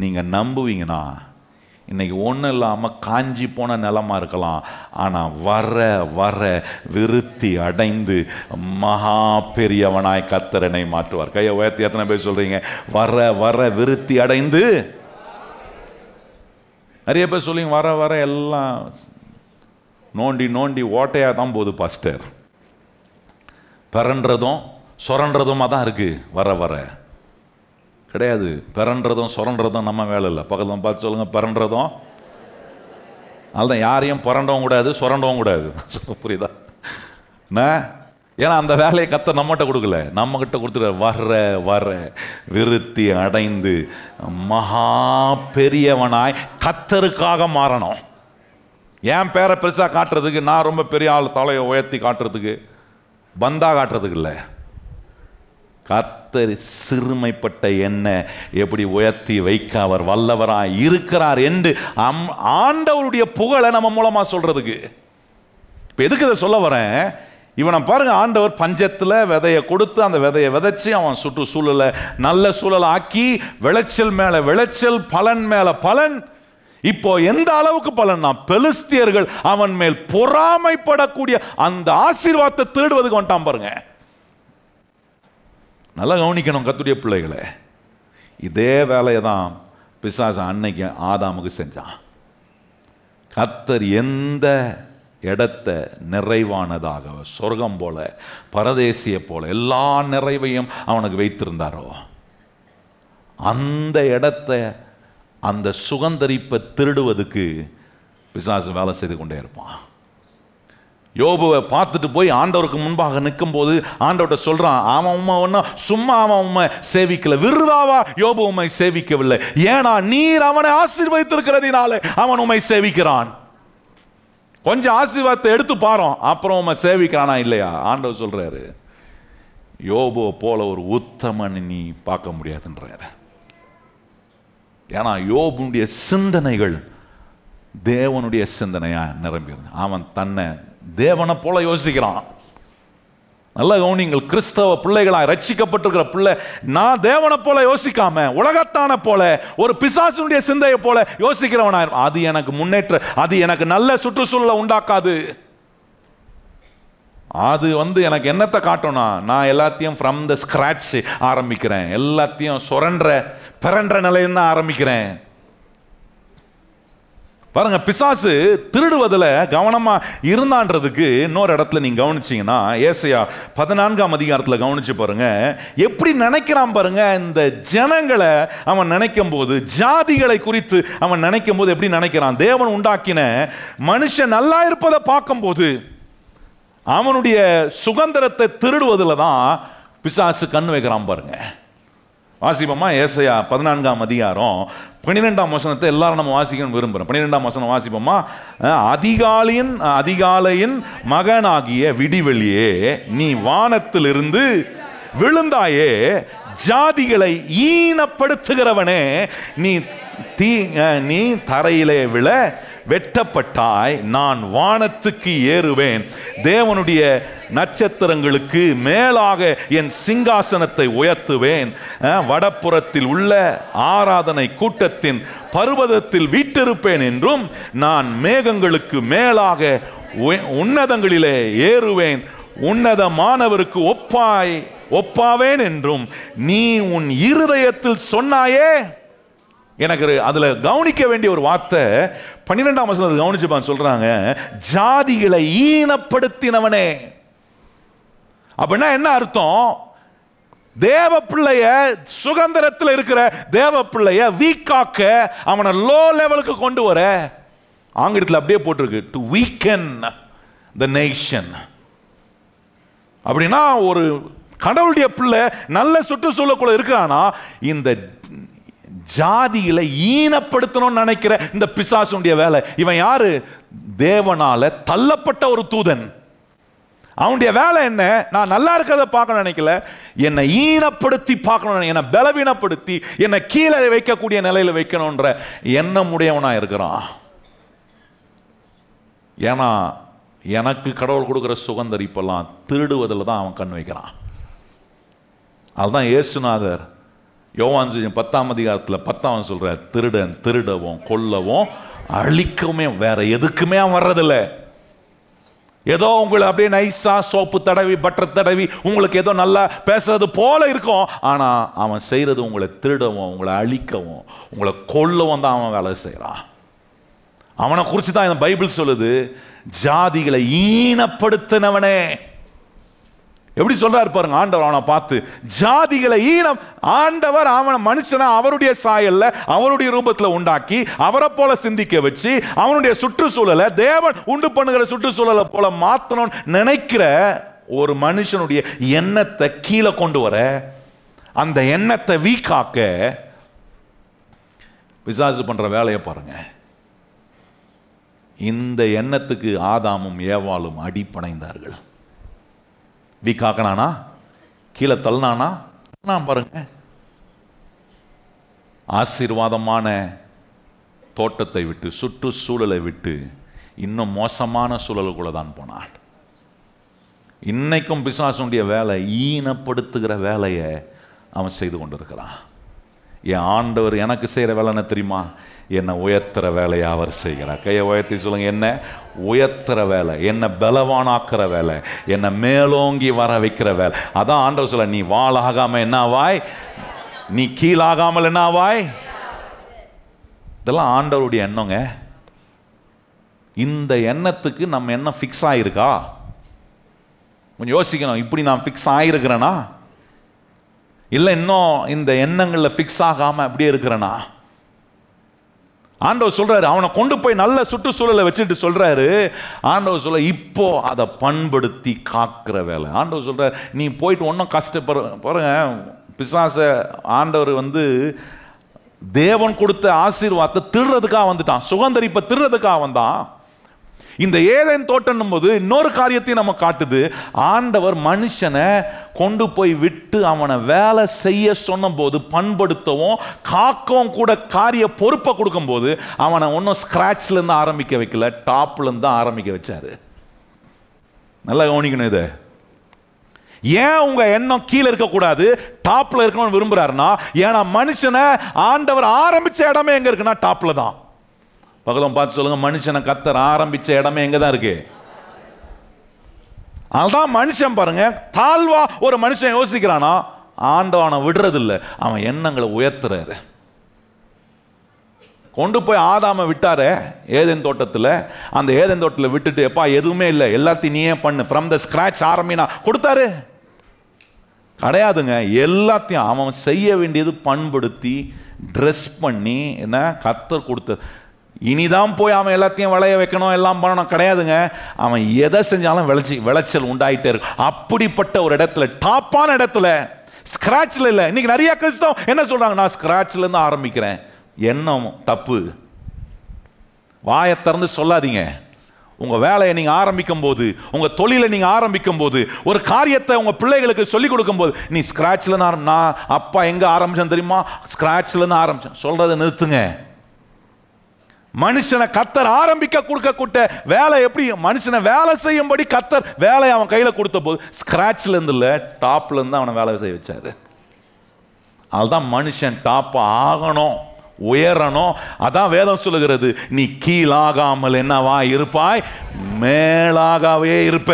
நீங்கள் நம்புவீங்கன்னா இன்னைக்கு ஒன்றும் இல்லாமல் காஞ்சி போன நிலமா இருக்கலாம், ஆனால் வர வர விருத்தி அடைந்து மகா பெரியவனாய் கர்த்தரனை மாற்றுவார். கையை உயர்த்தி எத்தனை பேர் சொல்றீங்க வர வர விருத்தி அடைந்து? நிறைய பேர் சொல்லிங்க வர வர எல்லாம் நோண்டி நோண்டி ஓட்டையாக தான் போகுது பாஸ்டர். பிறன்றதும் சுரன்றதுமா தான் இருக்கு. வர வர கிடையாது. பிறன்றதும் சுரன்றதும் நம்ம வேலை இல்லை. பக்கத்தில் பார்த்து சொல்லுங்க, பிறன்றதும். அதுதான் யாரையும் பிறண்டவும் கூடாது, சுரண்டவும் கூடாது. புரியுதா? ஏன்னா அந்த வேலையை கர்த்தர் நம்மகிட்ட கொடுக்கல, நம்ம கிட்ட கொடுத்துட்டு வர வர விருத்தி அடைந்து மகா பெரியவனாய் கர்த்தருக்காக மாறணும். என் பேரை பெருசாக காட்டுறதுக்கு, நான் ரொம்ப பெரிய ஆள் தலையை உயர்த்தி காட்டுறதுக்கு, பந்தா காட்டுறதுக்கு இல்லை. கர்த்தர் சிறுமைப்பட்ட என்ன எப்படி உயர்த்தி வைக்க அவர் வல்லவராய் இருக்கிறார் என்று ஆண்டவருடைய புகழை நம்ம மூலமா சொல்றதுக்கு. இப்போ எதுக்கு இதை சொல்ல வரேன்? இவனை பாருங்க, ஆண்டவர் பஞ்சத்தில் விதையை கொடுத்து அந்த விதையை விதைச்சு அவன் சுற்றுச்சூழலை நல்ல சூழலை ஆக்கி விளைச்சல் மேல விளைச்சல், பலன் மேல பலன். இப்போ எந்த அளவுக்கு பலன்னா, பெலிஸ்தியர்கள் அவன் மேல் பொறாமைப்படக்கூடிய அந்த ஆசீர்வாதத்தை திருடுவதுக்கு வந்துட்டான் பாருங்க. நல்லா கவனிக்கணும் கர்த்தருடைய பிள்ளைகளை. இதே வேலையை தான் பிசாசு அன்னைக்கு ஆதாமுக்கு செஞ்சான். கர்த்தர் எந்த இடத்தை நிறைவானதாக சொர்க்கம் போல பரதேசிய போல எல்லா நிறைவையும் அவனுக்கு வைத்திருந்தாரோ அந்த இடத்தை, அந்த சுகந்தரிப்பை திருடுவதுக்கு பிசாசு வேலை செய்து கொண்டே இருப்பான். யோபுவை பார்த்துட்டு போய் ஆண்டவருக்கு முன்பாக நிற்கும் போது ஆண்டவர்கிட்ட சொல்றான், அவன் உண்மை ஒன்னா சும்மா அவன் உண்மை சேவிக்கல, விருதாவா யோபு உண்மை சேவிக்கவில்லை, ஏன்னா நீர் அவனை ஆசீர்வதித்திருக்கிறதினாலே அவன் உண்மை சேவிக்கிறான். கொஞ்சம் ஆசீர்வாதத்தை எடுத்து பாரோம், அப்புறம் உண்மை சேவிக்கிறானா இல்லையா? ஆண்டவர் சொல்றாரு, யோபுவை போல ஒரு உத்தமன் நீ பார்க்க முடியாதுன்றாரு. ஏன்னா யோபுடைய சிந்தனைகள் தேவனுடைய சிந்தனையா நிரம்பியது. அவன் தன்னை தேவனை போல யோசிக்கிறான். நல்ல கவனிங்கள், கிறிஸ்தவ பிள்ளைகளாய் ரட்சிக்கப்பட்டிருக்கிற பிள்ளை நான் தேவனை போல யோசிக்காம உலகத்தான போல ஒரு பிசாசுடைய சிந்தையை போல யோசிக்கிறவனாய், அது எனக்கு முன்னேற்ற, அது எனக்கு நல்ல சுற்றுச்சூழலை உண்டாக்காது. அது எனக்கு என்னத்தை காட்டணும்னா, நான் எல்லாத்தையும் ஃப்ரம் த ஸ்கிராட்ச் ஆரம்பிக்கிறேன், எல்லாத்தையும் சுரன்ற பிறன்ற நிலையில ஆரம்பிக்கிறேன். பாருங்க, பிசாசு திருடுவதில் கவனமா இருந்தான்றதுக்கு இன்னொரு இடத்துல நீங்க கவனிச்சீங்கன்னா, ஏசாயா 14ஆம் அதிகாரத்தில் கவனிச்சு பாருங்க, எப்படி நினைக்கிறான் பாருங்க. இந்த ஜனங்களை அவன் நினைக்கும் போது, ஜாதிகளை குறித்து அவன் நினைக்கும் போது எப்படி நினைக்கிறான்? தேவன் உண்டாக்கின மனுஷன் நல்லா இருப்பதை பார்க்கும் போது அவனுடைய சுதந்திரத்தை திருடுவதில் தான் பிசாசு கண் வைக்கிறான் பாருங்க. வாசிப்போமா? ஏசாயா 14ஆம் அதிகாரம் 12ஆம் வசனத்தை எல்லாரும் நம்ம வாசிக்கணும் விரும்புகிறோம். 12ஆம் வசனம் வாசிப்போமா? அதிகாலையின் மகனாகிய விடிவெளியே, நீ வானத்திலிருந்து விழுந்தாயே, ஜாதிகளை ஈனப்படுத்துகிறவனே, நீ தரையிலே விழ வெட்டப்பட்டாய், நான் வானத்துக்கு ஏறுவேன், தேவனுடைய நட்சத்திரங்களுக்கு மேலாக என் சிங்காசனத்தை உயர்த்துவேன், வடப்புறத்தில் உள்ள ஆராதனை கூட்டத்தின் பர்வதத்தில் வீற்றிருப்பேன் என்றும், நான் மேகங்களுக்கு மேலாக உன்னதங்களிலே ஏறுவேன், உன்னதமானவருக்கு ஒப்பாவேன் என்றும் நீ உன் இருதயத்தில் சொன்னாயே. எனக்கு அதுல கவனிக்க வேண்டிய ஒரு வார்த்தை 12ஆம் வசனத்தை கவனிச்சு சொல்றாங்க, ஜாதிகளை ஈனப்படுத்தினவனே. அப்படின்னா என்ன அர்த்தம்? தேவ பிள்ளைய, சுதந்திரத்தில் இருக்கிற தேவ பிள்ளைய வீக்காக்க, அவனை லோ லெவலுக்கு கொண்டு வர, ஆங்கிலத்தில் அப்படியே போட்டிருக்கு, டு வீக்கன் த நேஷன். அப்படின்னா ஒரு கடவுளுடைய பிள்ளை நல்ல சுற்றுச்சூழலுக்குள்ள இருக்கிறானா, இந்த ஜாதிகளை ஈனப்படுத்தணும்னு நினைக்கிற இந்த பிசாசுடைய வேலை. இவன் யாரு? தேவனால தள்ளப்பட்ட ஒரு தூதன். அவனுடைய வேலை என்ன? நான் நல்லா இருக்கிறத பார்க்கணும் நினைக்கல, என்னை ஈனப்படுத்தி பார்க்கணும், என்னை பலவீனப்படுத்தி என்னை கீழே வைக்கக்கூடிய நிலையில வைக்கணும்ன்ற எண்ணம் உடையவனா இருக்கிறான். ஏன்னா எனக்கு கடவுள் கொடுக்கிற சுதந்திரம் இப்பெல்லாம் திருடுவதில் தான் அவன் கண் வைக்கிறான். அதுதான் இயேசுநாதர் யோவான் 10ஆம் அதிகாரத்தில் 10 சொல்றார், திருடன் திருடவும் கொல்லவும் அழிக்கவுமே, வேற எதுக்குமே அவன் வர்றதில்லை. ஏதோ உங்களை அப்படியே நைஸா சோப்பு தடவி பட்டர் தடவி உங்களுக்கு ஏதோ நல்லா பேசுறது போல இருக்கும். ஆனா அவன் செய்யறது உங்களை திருடவும் உங்களை அழிக்கவும் உங்களை கொல்லவும் தான் அவன் வேலை செய்யறான். அவனை குறித்து தான் இந்த பைபிள் சொல்லுது, ஜாதிகளை ஈனப்படுத்தினவனே. எப்படி சொல்றாரு பாருங்க ஆண்டவர் அவனை பார்த்து, ஜாதிகளை ஈனம். ஆண்டவர் அவனை மனுஷனை அவருடைய சாயல்ல அவருடைய ரூபத்தில் உண்டாக்கி அவரை போல சிந்திக்க வச்சு அவனுடைய சுற்றுச்சூழலை தேவன் உண்டு பண்ணுகிற சுற்றுச்சூழலை போல மாத்தணும்னு நினைக்கிற ஒரு மனுஷனுடைய எண்ணத்தை கீழே கொண்டு வர, அந்த எண்ணத்தை வீக்காக்க பிசாசு பண்ற வேலையை பாருங்க. இந்த எண்ணத்துக்கு ஆதாமும் ஏவாளும் அடிபணைந்தார்கள். வீக்காக்கனானா, கீழே தள்ளினானா பாருங்க. ஆசீர்வாதமான தோட்டத்தை விட்டு சுற்றுச்சூழலை விட்டு இன்னும் மோசமான சூழலுக்குள்ள தான் போனான். இன்னைக்கும் பிசாசுடைய வேலை ஈனப்படுத்துகிற வேலையை அவன் செய்து கொண்டிருக்கிறான். என் ஆண்டவர் எனக்கு செய்கிற வேலை என்ன தெரியுமா? என்னை உயர்த்துற வேலையை அவர் செய்கிறார். கையை உயர்த்தி சொல்லுங்க, என்ன உயர்த்துற வேலை, என்னை பலவானாக்குற வேலை, என்னை மேலோங்கி வர வைக்கிற வேலை. அதான் ஆண்டவர் சொல்ல, நீ வாளாகாம என்னவாய், நீ கீழாகாமல் என்னவாய். இதெல்லாம் ஆண்டவருடைய எண்ணங்க. இந்த எண்ணத்துக்கு நம்ம எண்ணம் ஃபிக்ஸ் ஆயிருக்கா? கொஞ்சம் யோசிக்கணும். இப்படி நான் ஃபிக்ஸ் ஆயிருக்கிறேனா, இல்லை இன்னும் இந்த எண்ணங்களில் ஃபிக்ஸ் ஆகாம அப்படியே இருக்கிறேனா? ஆண்டவர் சொல்றாரு, அவனை கொண்டு போய் நல்ல சுற்றுச்சூழலை வச்சுட்டு சொல்றாரு. ஆண்டவர் சொல்ல, இப்போ அதை பண்படுத்தி காக்கிற வேலை. ஆண்டவர் சொல்றாரு, நீ போயிட்டு ஒன்றும் பாருங்க. பிசாச ஆண்டவர் தேவன் கொடுத்த ஆசீர்வாதத்தை திருடுறதுக்காக வந்துட்டான், சுகந்தரிப்பை திருடுறதுக்காக வந்தான். இந்த ஏதேன் தோட்டம் போது இன்னொரு காரியத்தையும் நம்ம காட்டுது. ஆண்டவர் மனுஷனை கொண்டு போய் விட்டு அவனை வேலை செய்ய சொன்ன போது பண்படுத்தவும் காக்கவும் கூட காரிய பொறுப்பை கொடுக்கும் போது அவனை ஒன்றும் ஸ்கிராட்ச்ல இருந்து ஆரம்பிக்க வைக்கல, டாப்ல இருந்து ஆரம்பிக்க வச்சாரு. நல்லா கவனிக்கணும் இதை. ஏன் உங்க எண்ணம் கீழே இருக்கக்கூடாது, டாப்ல இருக்கணும்னு விரும்புறாருன்னா, ஏன்னா மனுஷனை ஆண்டவர் ஆரம்பிச்ச இடமே எங்க இருக்குன்னா டாப்ல தான். பகலும் பார்த்து சொல்லுங்க, மனுஷனை கத்தர் ஆரம்பிச்ச இடமே எங்க தான் இருக்கு. அதுதான் மனுஷன் பாருங்க, தாழ்வா ஒரு மனுஷன் யோசிக்கிறானா, ஆண்டவனை விடுறது இல்லை, அவன் எண்ணங்களை உயர்த்துறாரு. கொண்டு போய் ஆதாம விட்டாரு ஏதேன் தோட்டத்தில். அந்த ஏதேன் தோட்டத்தில் விட்டுட்டு, எப்பா எதுவுமே இல்லை, எல்லாத்தையும் நீயே பண்ணு, ஃப்ரம் த ஸ்கிராச் ஆரம்பினா கொடுத்தாரு கிடையாதுங்க. எல்லாத்தையும் அவன் செய்ய வேண்டியது பண்படுத்தி ட்ரெஸ் பண்ணி என்ன கத்தர் கொடுத்த. இனிதான் போய் அவன் எல்லாத்தையும் விளைய வைக்கணும், எல்லாம் பண்ணணும் கிடையாதுங்க. அவன் எதை செஞ்சாலும் விளைச்சல் உண்டாயிட்டே இருக்கு. அப்படிப்பட்ட ஒரு இடத்துல, டாப்பான இடத்துல, ஸ்கிராட்ச்ல இல்லை. இன்னைக்கு நிறைய கிறிஸ்தவம் என்ன சொல்றாங்க, நான் ஸ்கிராட்ச்ல இருந்து ஆரம்பிக்கிறேன். எண்ணம் தப்பு. வாயை திறந்து சொல்லாதீங்க. உங்க வேலையை நீங்க ஆரம்பிக்கும் போது, உங்க தொழிலை நீங்க ஆரம்பிக்கும் போது, ஒரு காரியத்தை உங்க பிள்ளைகளுக்கு சொல்லிக் கொடுக்கும் போது, நீ ஸ்கிராட்ச்ல இருந்து நான் அப்பா எங்க ஆரம்பிச்சேன் தெரியுமா, ஸ்கிராட்ச்ல இருந்து ஆரம்பிச்சேன் சொல்றதை நிறுத்துங்க. மனுஷனை கத்தர் ஆரம்பிக்க கொடுக்க கூட்ட வேலை எப்படி மனுஷனை வேலை செய்யும்படி கத்தர் வேலையை அவன் கையில கொடுத்த போது ஸ்கிராட்ச்ல இருந்து இல்ல, டாப்ல இருந்து அவனை வேலை செய்ய வச்சாரு. அதுதான் மனுஷன் டாப் ஆகணும், உயரணும். அதான் வேதம் சொல்லுகிறது, நீ கீழாகாமல் என்னவா இருப்பாய், மேலாகவே இருப்ப.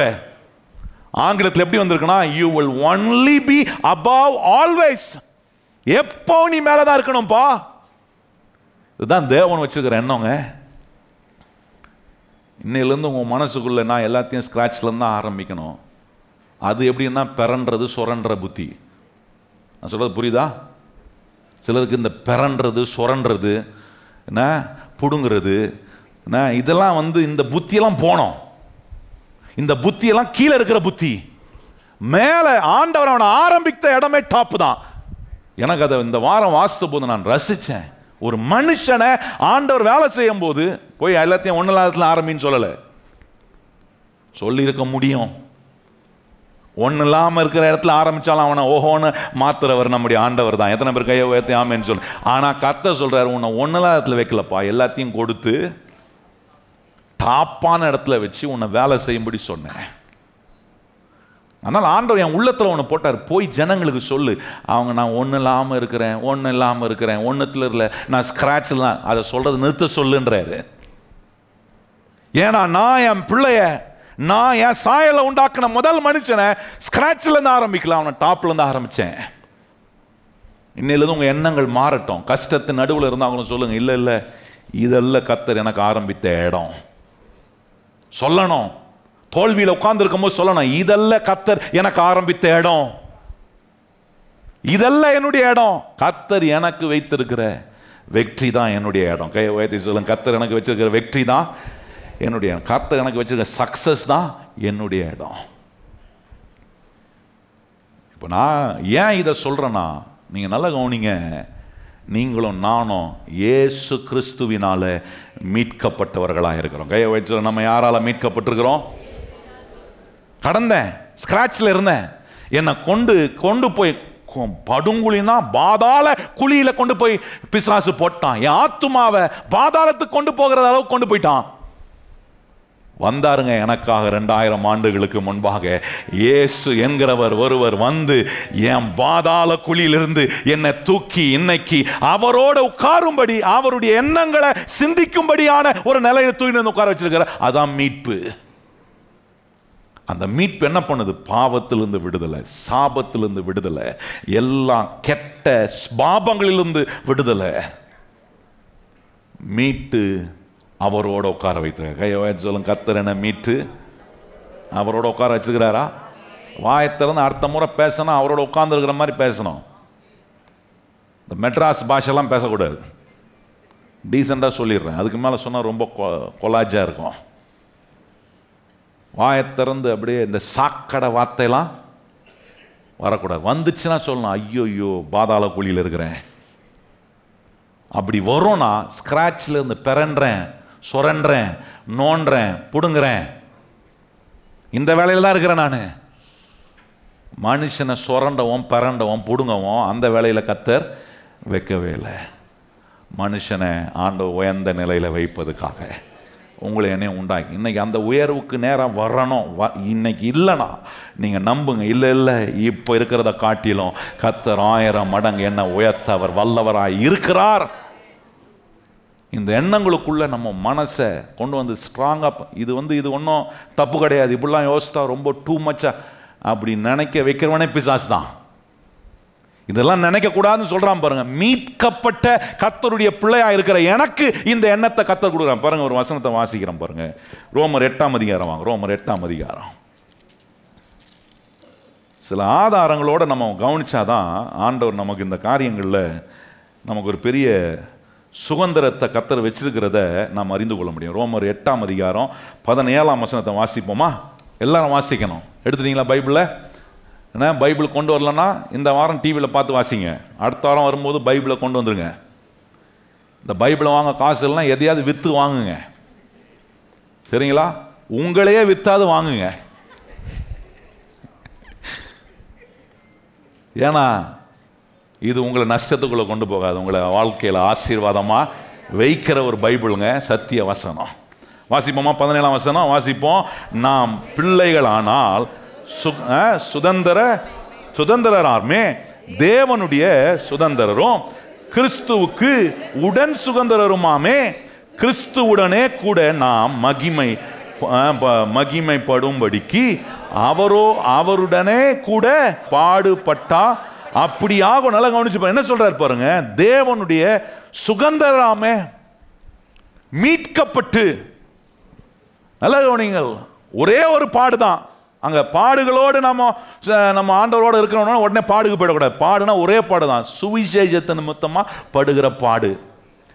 ஆங்கிலத்தில் எப்படி வந்திருக்குன்னா, you will only be above always. எப்போ நீ மேலதான் இருக்கணும்பா. இதுதான் தேவன் வச்சுக்கிற எண்ணங்க. இன்னையிலேருந்து உங்கள் மனசுக்குள்ள நான் எல்லாத்தையும் ஸ்கிராட்ச்லேருந்து தான் ஆரம்பிக்கணும். அது எப்படின்னா பிறன்றது சுரன்ற புத்தி. நான் சொல்கிறது புரியுதா? சிலருக்கு இந்த பிறன்றது சுரன்றது என்ன புடுங்கிறது என்ன இதெல்லாம் இந்த புத்தியெல்லாம் போனோம். இந்த புத்தியெல்லாம் கீழே இருக்கிற புத்தி. மேலே ஆண்டவர் அவனை ஆரம்பித்த இடமே டாப்பு தான். எனக்கு அதை இந்த வாரம் வாசித்த போது நான் ரசித்தேன். ஒரு மனுஷனை ஆண்டவர் வேலை செய்யும் போது போய் எல்லாத்தையும் ஒன்னு இல்லாததுல ஆரம்பின்னு சொல்லலை. சொல்லி இருக்க முடியும். ஒன்னு இல்லாம இருக்கிற இடத்துல ஆரம்பிச்சாலும் அவனை ஓஹோன்னு மாத்துறவர் நம்முடைய ஆண்டவர் தான். எத்தனை பேர் கையை உயர்த்தி ஆமேன்னு சொல்லு. ஆனா கர்த்தர் சொல்றாரு, உன்னை ஒன்னு இல்லாத இடத்துல வைக்கலப்பா, எல்லாத்தையும் கொடுத்து டாப்பான இடத்துல வச்சு உன்னை வேலை செய்யும்படி சொன்னேன். அதனால் ஆண்டவர் என் உள்ளத்தில் ஒன்று போட்டார், போய் ஜனங்களுக்கு சொல்லு, அவங்க நான் ஒன்றும் இல்லாமல் இருக்கிறேன், ஒன்றுத்தில் இல்லை, நான் ஸ்க்ராட்சில் தான், அதை சொல்கிறது நிறுத்த சொல்லுன்றாரு. ஏன்னா நான் என் பிள்ளைய, நான் என் சாயலை உண்டாக்குன முதல் மனுஷனை ஸ்க்ராட்சில் இருந்து ஆரம்பிக்கலாம், அவனை டாப்ல இருந்து ஆரம்பித்தேன். இன்னிலிருந்து உங்கள் எண்ணங்கள் மாறட்டும். கஷ்டத்தின் நடுவில் இருந்தாங்களும் சொல்லுங்க, இல்லை இல்லை இதெல்லாம் கர்த்தர் எனக்கு ஆரம்பித்த இடம் சொல்லணும். தோல்வியில் உட்கார்ந்து இருக்கும் போது சொல்லணும், இதெல்லாம் கர்த்தர் எனக்கு ஆரம்பித்த இடம், இதெல்லாம் என்னுடைய இடம், கர்த்தர் எனக்கு வைத்திருக்கிற வெற்றி தான் என்னுடைய இடம். கை உயர்த்தி சொல்லுங்க, கர்த்தர் எனக்கு வச்சிருக்கிற வெற்றி தான் என்னுடைய இடம், கர்த்தர் எனக்கு வச்சிருக்கிற சக்சஸ் தான் என்னுடைய இடம். இப்போ நான் ஏன் இதை சொல்றேன்னா, நீங்க நல்லா கவனிங்க, நீங்களும் நானும் இயேசு கிறிஸ்துவினால மீட்கப்பட்டவர்களாக இருக்கிறோம். கையை வச்சு நம்ம யாரால மீட்கப்பட்டிருக்கிறோம்? கடந்தேன், ஸ்கிராட்சில் இருந்தேன், என்னை கொண்டு போய் படுங்குழினா பாதாள குழியில கொண்டு போய் பிசாசு போட்டான். என் ஆத்துமாவை பாதாளத்துக்கு கொண்டு போகிற அளவுக்கு கொண்டு போயிட்டான். வந்தாருங்க எனக்காக 2000 ஆண்டுகளுக்கு முன்பாக இயேசு என்கிறவர் ஒருவர் வந்து என் பாதாள குழியிலிருந்து என்னை தூக்கி இன்னைக்கு அவரோட உட்காரும்படி, அவருடைய எண்ணங்களை சிந்திக்கும்படியான ஒரு நிலையில தூக்கி வந்து உட்கார வச்சிருக்கிறார். அதான் மீட்பு. அந்த மீட்பு என்ன பண்ணுது? பாவத்திலிருந்து விடுதலை, சாபத்திலிருந்து விடுதலை, எல்லா கெட்ட பாபங்களிலிருந்து விடுதலை. மீட்டு அவரோட உட்கார வைத்திருக்க. கையை சொல்லுங்க, கர்த்தர் என்ன மீட்டு அவரோட உட்கார வச்சிருக்கிறாரா? வாயத்திறந்து அடுத்த முறை பேசணும் அவரோட உட்கார்ந்து இருக்கிற மாதிரி பேசணும். இந்த மெட்ராஸ் பாஷெல்லாம் பேசக்கூடாது, டீசெண்டாக சொல்லிடுறேன். அதுக்கு மேலே சொன்னால் ரொம்ப கொலாஜாக இருக்கும். வாயத்திறந்து அப்படியே இந்த சாக்கடை வார்த்தையெல்லாம் வரக்கூடாது. வந்துச்சுன்னா சொல்லணும், ஐயோ பாதாள குழியில் இருக்கிறேன். அப்படி வரும்னா ஸ்கிராட்சில் இருந்து பிறன்றேன், சுரன்றேன், நோன்றேன், புடுங்குறேன், இந்த வேலையில் தான் இருக்கிறேன் நான். மனுஷனை சுரண்டவும் பிறண்டவும் புடுங்கவும் அந்த வேலையில் கர்த்தர் வைக்கவே இல்லை. மனுஷனை ஆண்டவர் உயர்ந்த நிலையில் வைப்பதுக்காக உங்களை என்னையும் உண்டாக்கி இன்னைக்கு அந்த உயர்வுக்கு நேரம் வரணும். இன்னைக்கு இல்லைனா நீங்கள் நம்புங்க, இல்லை இப்போ இருக்கிறத காட்டிலும் கர்த்தர் 1000 மடங்கு என்ன உயர்த்த அவர் வல்லவராய் இருக்கிறார். இந்த எண்ணங்களுக்குள்ள நம்ம மனசை கொண்டு வந்து ஸ்ட்ராங்காக, இது ஒன்றும் தப்பு கிடையாது, இப்படிலாம் யோசித்தா ரொம்ப டூ மச்சா அப்படி நினைக்க வைக்கிறவனே பிசாசு தான். இதெல்லாம் நினைக்கக்கூடாதுன்னு சொல்கிறான் பாருங்க. மீட்கப்பட்ட கர்த்தருடைய பிள்ளையா இருக்கிற எனக்கு இந்த எண்ணத்தை கர்த்தர் கொடுக்குறான் பாருங்க. ஒரு வசனத்தை வாசிக்கிறேன் பாருங்க, ரோமர் 8ஆம் அதிகாரம். வாங்க, ரோமர் 8ஆம் அதிகாரம். சில ஆதாரங்களோடு நம்ம கவனிச்சாதான் ஆண்டவர் நமக்கு இந்த காரியங்களில் நமக்கு ஒரு பெரிய சுதந்திரத்தை கர்த்தர் வச்சிருக்கிறத நாம் அறிந்து கொள்ள முடியும். ரோமர் 8ஆம் அதிகாரம் 17ஆம் வசனத்தை வாசிப்போமா? எல்லாரும் வாசிக்கணும். எடுத்துட்டீங்களா பைபிளில்? என்ன பைபிள் கொண்டு வரலன்னா இந்த வாரம் டிவியில் பார்த்து வாசிங்க, அடுத்த வாரம் வரும்போது பைபிளை கொண்டு வந்துருங்க. இந்த பைபிளை வாங்க காசு இல்லைன்னா எதையாவது விற்று வாங்குங்க, சரிங்களா? உங்களையே விற்றாது வாங்குங்க. ஏன்னா இது உங்களை நஷ்டத்துக்குள்ளே கொண்டு போகாது, உங்களை வாழ்க்கையில் ஆசீர்வாதமாக வைக்கிற ஒரு பைபிளுங்க, சத்திய வசனம். வாசிப்போமா? 17ஆம் வசனம் வாசிப்போம். நாம் பிள்ளைகளானால் சுதந்திரராமே, தேவனுடைய சுதந்திரரும் கிறிஸ்துவுக்கு உடன் சுதந்திரருமாமே, கிறிஸ்துவுடனே கூட நாம் மகிமைப்படும்படிக்கு அவருடனே கூட பாடுபட்டா அப்படியாக. நல்லா கவனிச்சு என்ன சொல்றாரு பாருங்க. தேவனுடைய சுதந்திரராமே, மீட்கப்பட்டு, நல்லா கவனிங்கள், ஒரே ஒரு பாடுதான். அங்க பாடுகளோடு நம்ம ஆண்டவரோடு இருக்கிறோம்னா உடனே பாடுக்கு போயிடக்கூடாது. பாடுனா ஒரே பாடு தான். சுவிசேஷத்து நிமித்தமா படுகிற பாடு,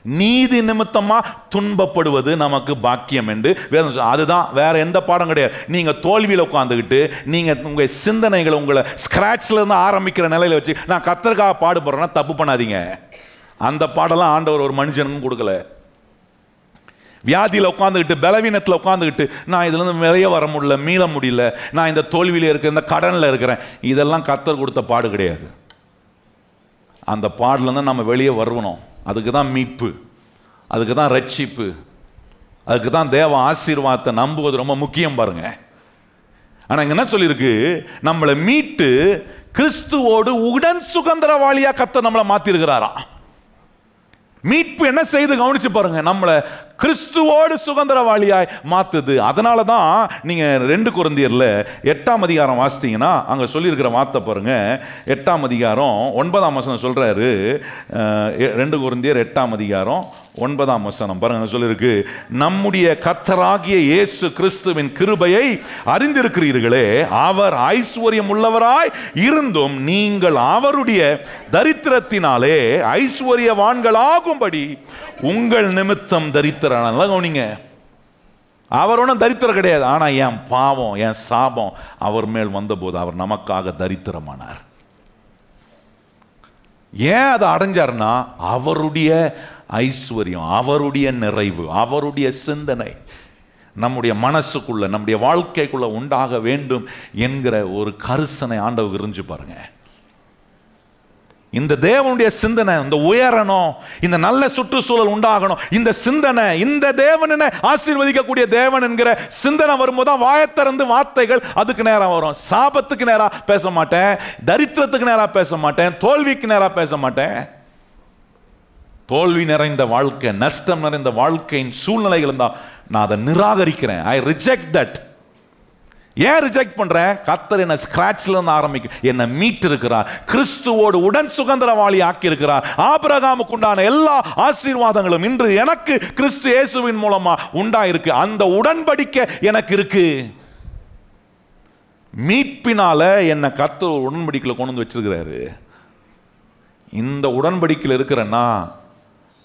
நீதி நிமித்தமா துன்பப்படுவது நமக்கு பாக்கியம் என்று வேதம். அதுதான், வேற எந்த பாடம் கிடையாது. நீங்க தோல்வியில் உட்காந்துக்கிட்டு நீங்க உங்க சிந்தனைகளை உங்களை ஸ்கிராட்ச்ல இருந்து ஆரம்பிக்கிற நிலையில வச்சு நான் கர்த்தருக்காக பாடுபடுறேன்னா தப்பு பண்ணாதீங்க. அந்த பாடெல்லாம் ஆண்டவர் ஒரு மனுஷனுக்கும் கொடுக்கல. வியாதியில் உட்காந்துக்கிட்டு, பலவீனத்தில் உட்காந்துக்கிட்டு நான் இதுலேருந்து வெளியே வர முடியல, மீள முடியல, நான் இந்த தோல்வியில் இருக்கிற, இந்த கடனில் இருக்கிறேன், இதெல்லாம் கர்த்தர் கொடுத்த பாடு கிடையாது. அந்த பாடலேருந்து நம்ம வெளியே வரணும். அதுக்கு தான் மீட்பு, அதுக்கு தான் ரட்சிப்பு, அதுக்கு தான் தேவ ஆசீர்வாதத்தை நம்புவது ரொம்ப முக்கியம் பாருங்க. ஆனா இங்க என்ன சொல்லியிருக்கு? நம்மளை மீட்டு கிறிஸ்துவோடு உடன் சுதந்திரவாளியா கர்த்தர் நம்மளை மாத்திருக்கிறாரா. மீட்பு என்ன செய்து கவனிச்சு பாருங்க, நம்மளை கிறிஸ்துவோடு சுதந்திரவாளியாய் மாத்துது. அதனால தான் நீங்க 2 கொரிந்தியர்ல 8ஆம் அதிகாரம் வாசித்தீங்கன்னா அங்க சொல்லியிருக்கிற வார்த்தை பாருங்க. 8ஆம் அதிகாரம் 9ஆம் வசனம் சொல்றாரு. 2 கொரிந்தியர் 8ஆம் அதிகாரம் 9ஆம் வசனம் பாருங்க, சொல்லியிருக்கு, நம்முடைய கர்த்தராகிய இயேசு கிறிஸ்துவின் கிருபையை அறிந்திருக்கிறீர்களே, அவர் ஐஸ்வர்யம் உள்ளவராய் இருந்தும் நீங்கள் அவருடைய தரித்திரத்தினாலே ஐஸ்வர்யவான்களாகும்படி உங்கள் நிமித்தம் தரித்திரனால. கவனிங்க, அவர் ஒன்றும் தரித்திரம் கிடையாது. ஆனா என் பாவம், என் சாபம் அவர் மேல் வந்தபோது அவர் நமக்காக தரித்திரமானார். ஏன் அதை அடைஞ்சார்னா அவருடைய ஐஸ்வர்யம், அவருடைய நிறைவு, அவருடைய சிந்தனை நம்முடைய மனசுக்குள்ள, நம்முடைய வாழ்க்கைக்குள்ள உண்டாக வேண்டும் என்கிற ஒரு கரிசனை ஆண்டவர் இருந்து பாருங்க. இந்த தேவனுடைய சிந்தனை இந்த உயரணும், இந்த நல்ல சுற்றுச்சூழல் உண்டாகணும், இந்த சிந்தனை, இந்த தேவன் ஆசீர்வதிக்கக்கூடிய தேவன் என்கிற சிந்தனை வரும்போது தான் வாயத்திறந்து வார்த்தைகள் அதுக்கு நேரம் வரும். சாபத்துக்கு நேரா பேச மாட்டேன், தரித்திரத்துக்கு நேரா பேச மாட்டேன், தோல்விக்கு நேரா பேச மாட்டேன். தோல்வி நிறைந்த வாழ்க்கை, நஷ்டம் நிறைந்த வாழ்க்கையின் சூழ்நிலைகள் இருந்தா நான் அதை நிராகரிக்கிறேன். I reject that. ஏன் ரிஜெக்ட் பண்றேன்? கர்த்தர் என்ன ஸ்கிராட்ச்ல இருந்து ஆரம்பிக்கும், என்னை மீட்டு இருக்கிறார், கிறிஸ்துவோடு உடன் சுதந்திரவாளி ஆக்கி இருக்கிறார். ஆபிரகாமுக்கு உண்டான எல்லா ஆசீர்வாதங்களும் இன்று எனக்கு கிறிஸ்து இயேசுவின் மூலமா உண்டாயிருக்கு. அந்த உடன்படிக்கை எனக்கு இருக்கு. மீட்பினால என்னை கர்த்தர் உடன்படிக்கையில் கொண்டு வந்து வச்சிருக்கிறாரு. இந்த உடன்படிக்கையில் இருக்கிறேன்னா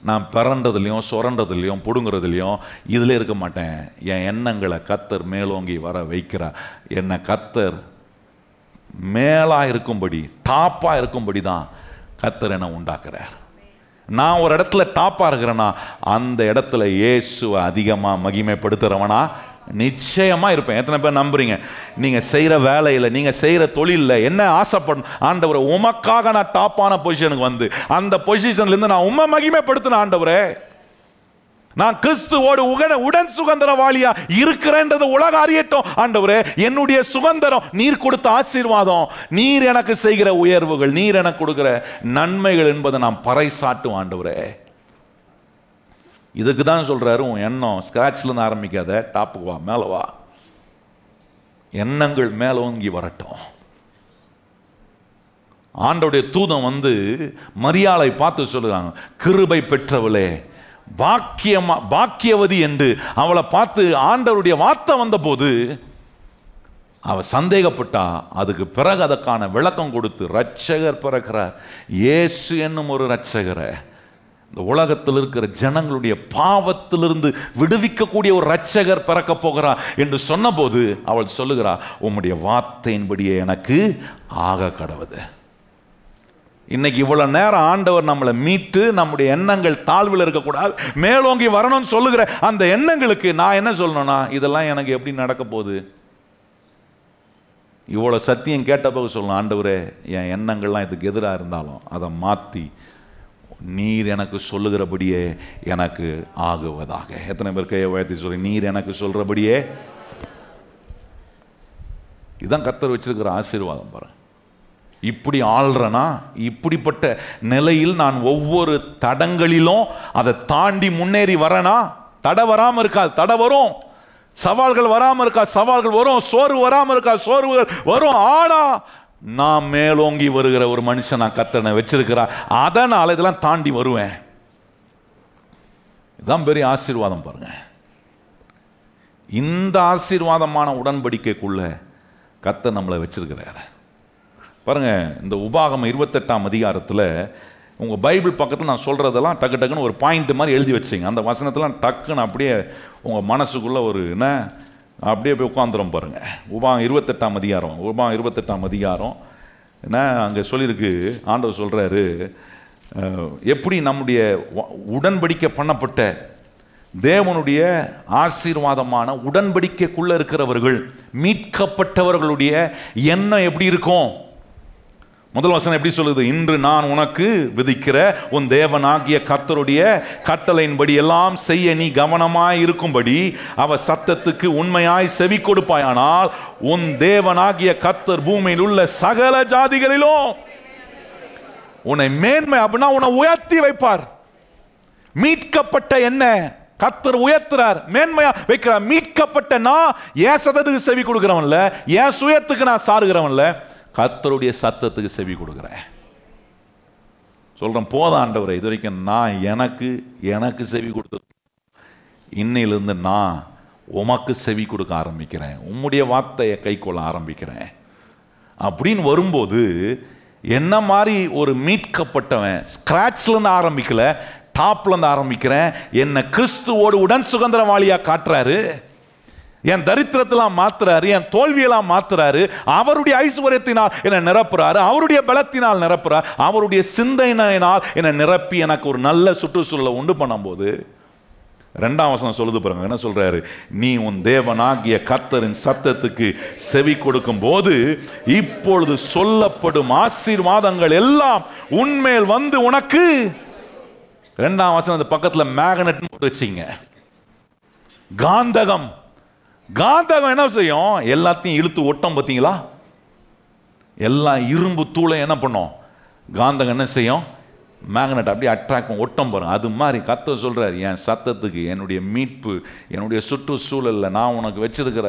நான் பிறண்டதுலையும் சுரண்டதுலையும் பிடுங்குறதுலையும் இதில் இருக்க மாட்டேன். என் எண்ணங்களை கர்த்தர் மேலோங்கி வர வைக்கிறார். என்னை கர்த்தர் மேலாக இருக்கும்படி, டாப்பாக இருக்கும்படி தான் கர்த்தர் என்னை உண்டாக்குறார். நான் ஒரு இடத்துல டாப்பாக இருக்கிறேன்னா அந்த இடத்துல இயேசுவை அதிகமாக மகிமைப்படுத்துகிறவனா நிச்சயமா இருப்பேன். எத்தனை பேர் நம்புறீங்க? நீங்க செய்யற வேலையில, நீங்க செய்யற தொழில என்ன ஆசைப்படணும்? ஆண்டவரே, உமக்காக நான் டாப்பான பொசிஷனுக்கு வந்து அந்த பொசிஷன்ல இருந்து நான் உம்மை மகிமைப்படுத்தின ஆண்டவரே, நான் கிறிஸ்துவோடு உடன் சுதந்திரவாளியா இருக்கிறேன்றது உலக அறியட்டும் ஆண்டவரே. என்னுடைய சுதந்திரம் நீர் கொடுத்த ஆசீர்வாதம், நீர் எனக்கு செய்கிற உயர்வுகள், நீர் எனக்கு கொடுக்கிற நன்மைகள் என்பதை நான் பறைசாட்டும் ஆண்டவரே. இதுக்கு தான் சொல்றாரு, உன் எண்ணம் ஸ்கிராட்ச்ல இருந்து ஆரம்பிக்காத, டாப்புக்கு வா, மேல வா. எண்ணங்கள் மேலோங்கி வரட்டும். ஆண்டவருடைய தூதன் வந்து மரியாளை பார்த்து சொல்லுறாங்க, கிருபை பெற்றவளே, பாக்கியவதி என்று அவளை பார்த்து ஆண்டவருடைய வார்த்தை வந்த போது அவ சந்தேகப்பட்டா. அதுக்கு பிறகு அதற்கான விளக்கம் கொடுத்து இரட்சகர் பிறக்கிறார், இயேசு என்னும் ஒரு இரட்சகரை, இந்த உலகத்தில் இருக்கிற ஜனங்களுடைய பாவத்திலிருந்து விடுவிக்கக்கூடிய ஒரு இரட்சகர் பிறக்க போகிறார் என்று சொன்னபோது அவள் சொல்லுகிறார், உம்முடைய வார்த்தையின்படியே எனக்கு ஆக கடவுது. இன்னைக்கு இவ்வளவு நேரம் ஆண்டவர் நம்மளை மீட்டு நம்முடைய எண்ணங்கள் தாழ்வில் இருக்கக்கூடாது, மேலோங்கி வரணும்னு சொல்லுகிற அந்த எண்ணங்களுக்கு நான் என்ன சொல்லணும்னா, இதெல்லாம் எனக்கு எப்படி நடக்க போகுது? இவ்வளவு சத்தியம் கேட்டபோது சொல்லணும், ஆண்டவரே, என் எண்ணங்கள்லாம் இதுக்கு எதிராக இருந்தாலும் அதை மாற்றி நீர் எனக்கு சொல்லுகிறபடியே எனக்கு ஆகுவதாக. எத்தனை பேர் கையை உயர்த்தி சொல்லி, நீர் எனக்கு சொல்றபடியே. இதுதான் கர்த்தர் வச்சிருக்கிற ஆசீர்வாதம். பாரு, இப்படி ஆள்றனா, இப்படிப்பட்ட நிலையில் நான் ஒவ்வொரு தடங்களிலும் அதை தாண்டி முன்னேறி வரனா, தடை வராம இருக்காது, தடை வரும். சவால்கள் வராம இருக்கா, சவால்கள் வரும். சோர்வு வராம இருக்கா, சோர்வுகள் வரும். ஆனா நான் மேலோங்கி வருகிற ஒரு மனுஷன் நான் கர்த்தனை வச்சிருக்கிறார். அதனால இதெல்லாம் தாண்டி வருவேன். இதுதான் பெரிய ஆசீர்வாதம். பாருங்க, இந்த ஆசீர்வாதமான உடன்படிக்கைக்குள்ள கர்த்தர் நம்மளை வச்சிருக்கிறார். பாருங்க, இந்த உபாகமம் 28ஆம் அதிகாரத்தில் உங்க பைபிள் பக்கத்தில் நான் சொல்றதெல்லாம் டக்கு டக்குன்னு ஒரு பாயிண்ட் மாதிரி எழுதி வச்சிங்க. அந்த வசனத்தெல்லாம் டக்குன்னு அப்படியே உங்க மனசுக்குள்ள ஒரு என்ன அப்படியே போய் உட்காந்துரும். பாருங்க, உபாகம் 28ஆம் அதிகாரம், உபாகம் 28ஆம் அதிகாரம் என்ன அங்கே சொல்லியிருக்கு. ஆண்டவர் சொல்றாரு, எப்படி நம்முடைய உடன்படிக்கை பண்ணப்பட்ட தேவனுடைய ஆசீர்வாதமான உடன்படிக்கைக்குள்ள இருக்கிறவர்கள், மீட்கப்பட்டவர்களுடைய எண்ணம் எப்படி இருக்கும்? முதல் வசனம் எப்படி சொல்லுது? இன்று நான் உனக்கு விதிக்கிற உன் தேவனாகிய கர்த்தருடைய கட்டளையின்படி எல்லாம் செய்ய நீ கவனமாய் இருக்கும்படி அவர் சத்தத்துக்கு உண்மையாய் செவி கொடுப்பாயானால் உன் தேவனாகிய கர்த்தர் பூமியில் உள்ள சகல ஜாதிகளிலும் உன்னை மேன்மை, அப்படின்னா உன்னை உயர்த்தி வைப்பார். மீட்கப்பட்ட என்ன கர்த்தர் உயர்த்துறார், மேன்மையா வைக்கிறார். மீட்கப்பட்ட நான் என் சத்தத்துக்கு செவி கொடுக்கிறவன்ல, என் சுயத்துக்கு நான் சாருகிறவன்ல, கர்த்தருடைய சத்தத்துக்கு செவி கொடுக்கிறேன். சொல்றேன், போத ஆண்டவரே, இது வரைக்கும் நான் எனக்கு செவி கொடுத்தது, இன்னையிலிருந்து நான் உமக்கு செவி கொடுக்க ஆரம்பிக்கிறேன், உம்முடைய வார்த்தையை கை கொள்ள ஆரம்பிக்கிறேன் அப்படின்னு வரும்போது, என்ன மாதிரி ஒரு மீட்கப்பட்டவன் ஸ்கிராட்ச்ல இருந்து ஆரம்பிக்கல, டாப்ல இருந்து ஆரம்பிக்கிறேன். என்ன கிறிஸ்துவோடு உடன் சுதந்திரவாளியா காட்டுறாரு, என் தரித்திரத்தெல்லாம் மாத்துறாரு, என் தோல்வியெல்லாம் மாத்துறாரு, அவருடைய ஐஸ்வர்யத்தினால் என்னை நிரப்புறாரு, அவருடைய பலத்தினால் நிரப்புறார், அவருடைய சிந்தனையினால் என்னை நிரப்பி எனக்கு ஒரு நல்ல சுற்றுச்சூழலை உண்டு பண்ணும்போது, 2ஆம் வசனம் சொல்லுது பாருங்க, என்ன சொல்றாரு? நீ உன் தேவனாகிய கர்த்தரின் சத்தத்துக்கு செவி கொடுக்கும் போது இப்பொழுது சொல்லப்படும் ஆசீர்வாதங்கள் எல்லாம் உன்மேல் வந்து உனக்கு. 2ஆம் வசனம் பக்கத்துல மேக்னெட் போட்டு வச்சிங்க. காந்தகம் என்ன செய்யும்? எல்லாத்தையும் இழுத்து ஒட்டம். பார்த்தீங்களா? எல்லா இரும்பு தூளை என்ன பண்ணும்? காந்தகம் என்ன செய்யும்? மேக்னெட் அப்படியே அட்ராக்ட் ஒட்டம் பாருங்க. அது மாதிரி கர்த்தர் சொல்றாரு, என் சத்தத்துக்கு, என்னுடைய மீட்பு, என்னுடைய சுற்றுச்சூழல்ல நான் உனக்கு வச்சிருக்கிற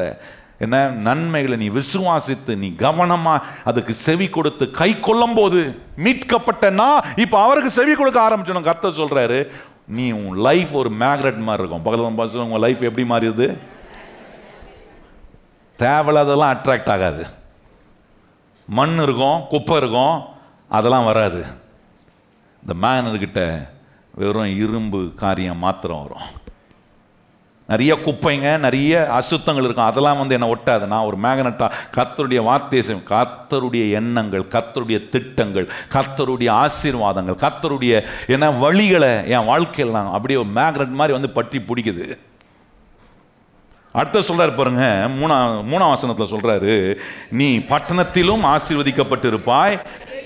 என்ன நன்மைகளை நீ விசுவாசித்து நீ கவனமா அதுக்கு செவி கொடுத்து கை கொள்ளும் போது, மீட்கப்பட்ட நான் இப்ப அவருக்கு செவி கொடுக்க ஆரம்பிச்சோம். கர்த்தர் சொல்றாரு, நீ உன் லைஃப் ஒரு மேக்னெட் மாதிரி இருக்கும். பக்கத்தில் உங்க லைஃப் எப்படி மாறிடுது? தேவையில்லாதெல்லாம் அட்ராக்ட் ஆகாது. மண் இருக்கும், குப்பை இருக்கும், அதெல்லாம் வராது. இந்த மேக்னெட்கிட்ட வெறும் இரும்பு காரியம் மாத்திரம் வரும். நிறைய குப்பைங்க, நிறைய அசுத்தங்கள் இருக்கும், அதெல்லாம் வந்து என்ன ஒட்டாது. நான் ஒரு மேக்னெட்டா கர்த்தருடைய வார்த்தையை, கர்த்தருடைய எண்ணங்கள், கர்த்தருடைய திட்டங்கள், கர்த்தருடைய ஆசீர்வாதங்கள், கர்த்தருடைய என்ன வழிகளை என் வாழ்க்கையில் நான் அப்படியே ஒரு மேக்னெட் மாதிரி வந்து பற்றி பிடிக்குது. அடுத்த சொல்றாரு பாருங்க, 3ஆம் வசனத்துல சொல்றாரு, நீ பட்டணத்திலும் ஆசீர்வதிக்கப்பட்டு இருப்பாய்,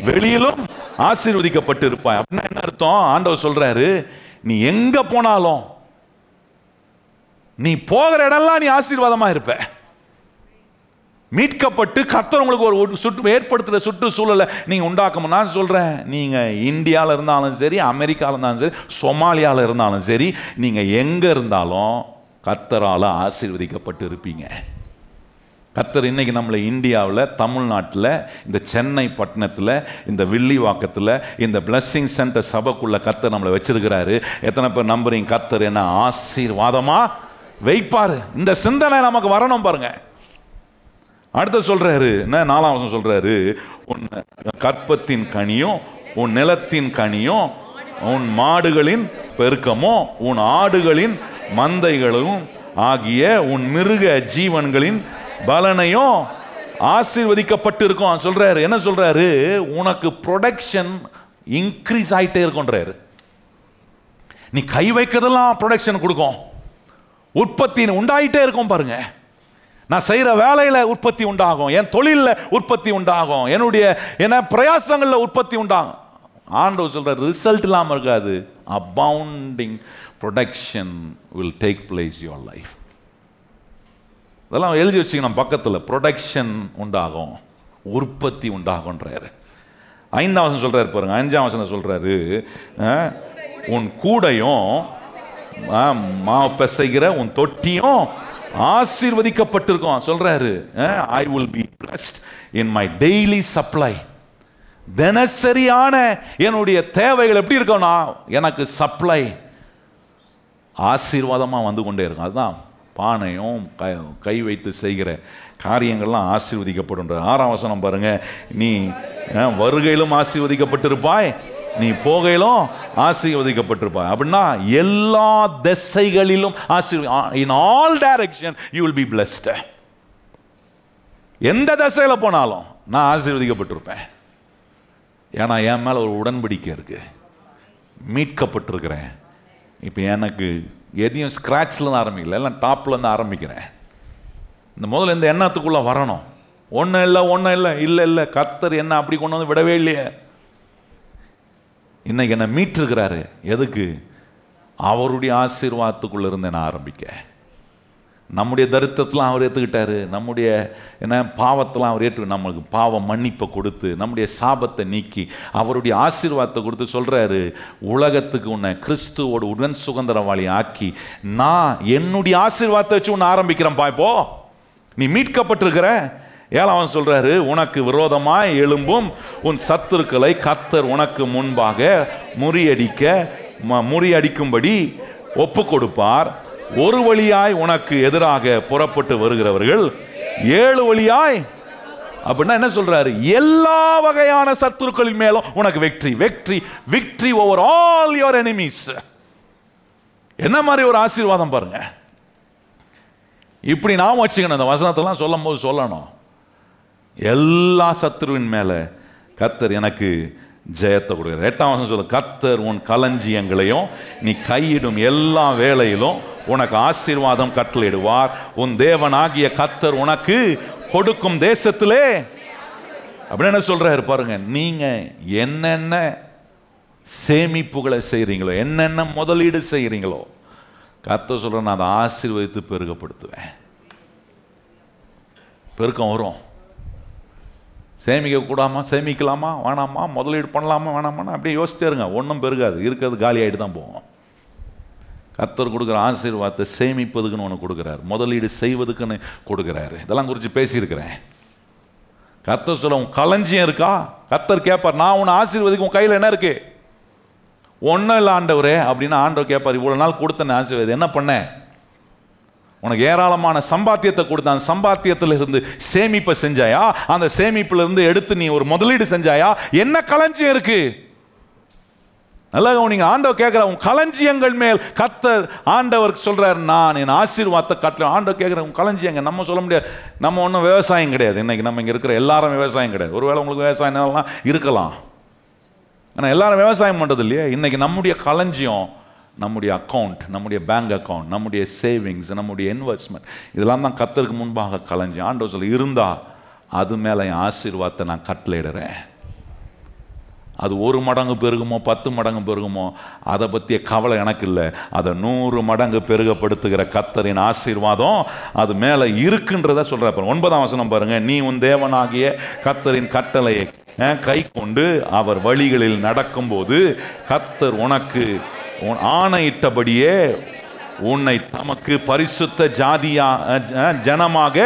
வெளியிலும் ஆசீர்வதிக்கப்பட்டு இருப்பாய். அப்படின்னா என்ன அர்த்தம்? ஆண்டவர் சொல்றாரு, நீ எங்க போனாலும், நீ போகிற இடம்லாம் நீ ஆசீர்வாதமா இருப்ப. மீட்கப்பட்டு கர்த்தர் உங்களுக்கு ஒரு ஏற்படுத்துகிற சுற்றுச்சூழலை நீங்க உண்டாக்கணும். நான் சொல்றேன், நீங்க இந்தியாவில் இருந்தாலும் சரி, அமெரிக்காவில் இருந்தாலும் சரி, சொமாலியாவில் இருந்தாலும் சரி, நீங்க எங்க இருந்தாலும் கர்த்தரால ஆசீர்வதிக்கப்பட்டு இருப்பீங்க. கர்த்தர் இன்னைக்கு நம்மளை இந்தியாவில், தமிழ்நாட்டில், இந்த சென்னை பட்டணத்தில், இந்த வில்லிவாக்கத்தில், இந்த பிளஸ்ஸிங் சென்டர் சபைக்குள்ள கர்த்தர் நம்மளை வச்சிருக்கிறாரு. எத்தனை பேர் நம்புறீங்க? கர்த்தர் என்ன ஆசீர்வாதமா வைப்பாரு. இந்த சிந்தனை நமக்கு வரணும் பாருங்க. அடுத்து சொல்றாரு, என்ன 4ஆம் வசனம் சொல்றாரு, உன் கற்பத்தின் கனியும், உன் நிலத்தின் கனியும், உன் மாடுகளின் பெருக்கமும், உன் ஆடுகளின் மந்தைகளும் ஆகிய உன் மிருக ஜீவன்களின் பலனையும் ஆசீர்வதிக்கப்பட்டு இருக்கும் சொல்றாரு. என்ன சொல்றாரு? உனக்கு ப்ரொடக்ஷன் இன்க்ரீஸ் ஆயிட்டே இருக்கும்ன்றாரு. நீ கை வைக்கிறதெல்லாம் ப்ரொடக்ஷன் கொடுக்கும், உற்பத்தி உண்டாயிட்டே இருக்கும் பாருங்க. நான் செய்யற வேலையில உற்பத்தி உண்டாகும், என் தொழில உற்பத்தி உண்டாகும், என்னுடைய பிரயாசங்கள்ல உற்பத்தி உண்டாகும். ஆண்டவர் சொல்ற ரிசல்ட் இல்லாம இருக்காது. Abounding production will take place your life. அதெல்லாம் எழுதி வச்சுக்கணும் பக்கத்தில். ப்ரொடக்ஷன் உண்டாகும், உற்பத்தி உண்டாகும்ன்றாரு. 5ஆம் வசனம் சொல்றாரு பாருங்க. 5ஆம் வசனம் சொல்றாரு, உன் கூடையும் மாவு பிசைகிற உன் தொட்டியும் ஆசீர்வதிக்கப்பட்டிருக்கும் சொல்றாரு. I will be blessed in my daily supply. தினசரியான என்னுடைய தேவைகள் எப்படி இருக்கும்னா, எனக்கு சப்ளை ஆசீர்வாதமா வந்து கொண்டே இருக்கும். அதுதான் பானையும் கை வைத்து செய்கிற காரியங்கள்லாம் ஆசீர்வதிக்கப்படும். 6ஆம் வசனம் பாருங்க, நீ வருகையிலும் ஆசீர்வதிக்கப்பட்டிருப்பாய், நீ போகையிலும் ஆசீர்வதிக்கப்பட்டிருப்பாய். அப்படின்னா எல்லா திசைகளிலும் in all direction you will be blessed. எந்த திசையில போனாலும் நான் ஆசீர்வதிக்கப்பட்டிருப்பேன். ஏன்னா என் மேல ஒரு உடன்படிக்கை இருக்கு, மீட்கப்பட்டிருக்கிறேன். இப்போ எனக்கு எதையும் ஸ்க்ராட்ச்ல இருந்து ஆரம்பிக்கல, எல்லாம் டாப்ல இருந்து ஆரம்பிக்கிறேன். இந்த முதல்ல இந்த எண்ணத்துக்குள்ள வரணும். ஒன்றும் இல்லை, இல்லை கர்த்தர் என்ன அப்படி கொண்டு வந்து விடவே இல்லையே. இன்னைக்கு என்ன மீட்டிருக்கிறாரு. எதுக்கு? அவருடைய ஆசீர்வாதத்துக்குள்ள இருந்து என்ன ஆரம்பிக்க. நம்முடைய தரித்திரத்தெலாம் அவர் ஏற்றுக்கிட்டாரு, நம்முடைய என்ன பாவத்தெல்லாம் அவர் ஏற்று நம்மளுக்கு பாவ மன்னிப்பை கொடுத்து நம்முடைய சாபத்தை நீக்கி அவருடைய ஆசீர்வாதத்தை கொடுத்து சொல்கிறாரு, உலகத்துக்கு உன்னை கிறிஸ்துவோட உடன் சுதந்திரவாளி ஆக்கி நான் என்னுடைய ஆசீர்வாதத்தை வச்சு உன்னை ஆரம்பிக்கிறேன்ப்பா. இப்போ நீ மீட்கப்பட்டிருக்கிற. அவன் சொல்றாரு, உனக்கு விரோதமாய் எழும்பும் உன் சத்துருக்களை கர்த்தர் உனக்கு முன்பாக முறியடிக்கும்படி ஒப்பு கொடுப்பார். ஒரு வழியாய் உனக்கு எதிராக புறப்பட்டு வருகிறவர்கள் 7 வழியாய். அப்படின்னா என்ன சொல்றாரு? எல்லா வகையான சத்துருக்களின் மேலும் உனக்கு victory over all your enemies. என்ன மாதிரி ஒரு ஆசீர்வாதம் பாருங்க. இப்படி நாம் வச்சுக்கணும். இந்த வசனத்தெல்லாம் சொல்லும் போது சொல்லணும், எல்லா சத்துருவின் மேல கர்த்தர் எனக்கு ஜெயத்தை கொடுக்கிறார். 8ஆம் வசனம் சொல்ல, கர்த்தர் உன் களஞ்சியங்களையும் நீ கையிடும் எல்லா வேளையிலும் உனக்கு ஆசீர்வாதம் கட்டளையிடுவார். உன் தேவனாகிய கர்த்தர் உனக்கு கொடுக்கும் தேசத்திலே. அப்படின்னு என்ன சொல்றாரு பாருங்க. நீங்க என்னென்ன சேமிப்புகளை செய்றீங்களோ, என்னென்ன முதலீடு செய்றீங்களோ, கர்த்தர் சொல்ற நான் அதை ஆசீர்வதித்து பெருகப்படுத்துவேன். பெருக்கம் வரும். சேமிக்க கூடாமா, சேமிக்கலாமா வேணாமா, முதலீடு பண்ணலாமா வேணாமா அப்படியே யோசிச்சே இருங்க. ஒன்றும் பெருகாது, இருக்கிறது காலி ஆகிட்டு தான் போவோம். கர்த்தர் கொடுக்குற ஆசீர்வாதத்தை சேமிப்பதுக்குன்னு ஒன்று கொடுக்குறாரு, முதலீடு செய்வதுக்குன்னு கொடுக்குறாரு. இதெல்லாம் குறித்து பேசியிருக்கிறேன். கர்த்தர் சொல்ல, உன் களஞ்சியம் இருக்கா? கர்த்தர் கேட்பார், நான் உன்னை ஆசீர்வதிக்கு உன் கையில் என்ன இருக்கு? ஒன்றும் இல்லை ஆண்டவரே அப்படின்னு ஆண்டவர் கேட்பார். இவ்வளோ நாள் கொடுத்த ஆசீர்வாதம் என்ன பண்ண? உனக்கு ஏராளமான சம்பாத்தியத்தை கொடுத்த அந்த சம்பாத்தியத்தில் இருந்து சேமிப்பை செஞ்சாயா? அந்த சேமிப்புல இருந்து எடுத்து நீ ஒரு முதலீடு செஞ்சாயா? என்ன களஞ்சியம் இருக்கு? நல்லா நீங்க ஆண்டவர் கேட்கிற உன் களஞ்சியங்கள் மேல் கர்த்தர் ஆண்டவர் சொல்றாரு, நான் என் ஆசீர்வாதத்தை கட்டளை. ஆண்டவர் கேட்கிற உன் களஞ்சியங்க. நம்ம சொல்ல முடியாது, நம்ம ஒன்றும் விவசாயம் கிடையாது. இன்னைக்கு நம்ம இங்கே இருக்கிற எல்லாரும் விவசாயம் கிடையாது. ஒருவேளை உங்களுக்கு விவசாயம் நிலம்லாம் இருக்கலாம், ஆனால் எல்லாரும் விவசாயம் பண்ணுறது இல்லையே. இன்னைக்கு நம்முடைய களஞ்சியம், நம்முடைய அக்கௌண்ட், நம்முடைய பேங்க் அக்கௌண்ட், நம்முடைய சேவிங்ஸ், நம்முடைய இன்வெஸ்ட்மெண்ட், இதெல்லாம் தான் கர்த்தருக்கு முன்பாக களஞ்சியம். ஆண்டவர் சொல்ல, இருந்தா அது மேலே என் ஆசீர்வாதத்தை நான் கட்டளையிடுறேன். அது 1 மடங்கு பெருகுமோ 10 மடங்கு பெருகுமோ அதை பற்றிய கவலை எனக்கு இல்லை. அதை 100 மடங்கு பெருகப்படுத்துகிற கர்த்தரின் ஆசீர்வாதம் அது மேலே இருக்குன்றத சொல்ற. 9ஆம் வசனம் பாருங்க. நீ உன் தேவனாகிய கர்த்தரின் கட்டளையை கை கொண்டு அவர் வழிகளில் நடக்கும்போது கர்த்தர் உனக்கு ஆணையிட்டபடியே உன்னை தமக்கு பரிசுத்த ஜனமாக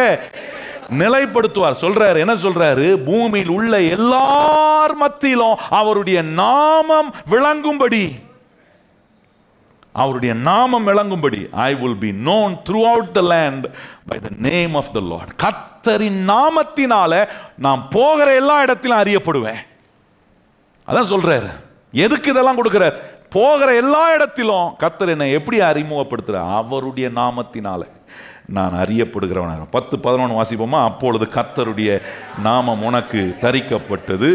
நிலைப்படுத்துவார். சொல்றாரு, என்ன சொல்றாரு? பூமியில் உள்ள எல்லார் மத்தியிலும் அவருடைய நாமம் விளங்கும்படி, அவருடைய நாமம் விளங்கும்படி, I will be known throughout the land by the name of the Lord. கர்த்தரின் நாமத்தினால நான் போகிற எல்லா இடத்திலும் அறியப்படுவேன். அதான் சொல்றாரு. எதுக்கு இதெல்லாம் கொடுக்கிறார்? போகிற எல்லா இடத்திலும் கர்த்தர் என்னை எப்படி அறிமுகப்படுத்துறார்? அவருடைய நாமத்தினால நான் அறியப்படுகிறவனாக. 10-11 வாசிப்போமா? அப்பொழுது கர்த்தருடைய நாமம் உனக்கு தரிக்கப்பட்டது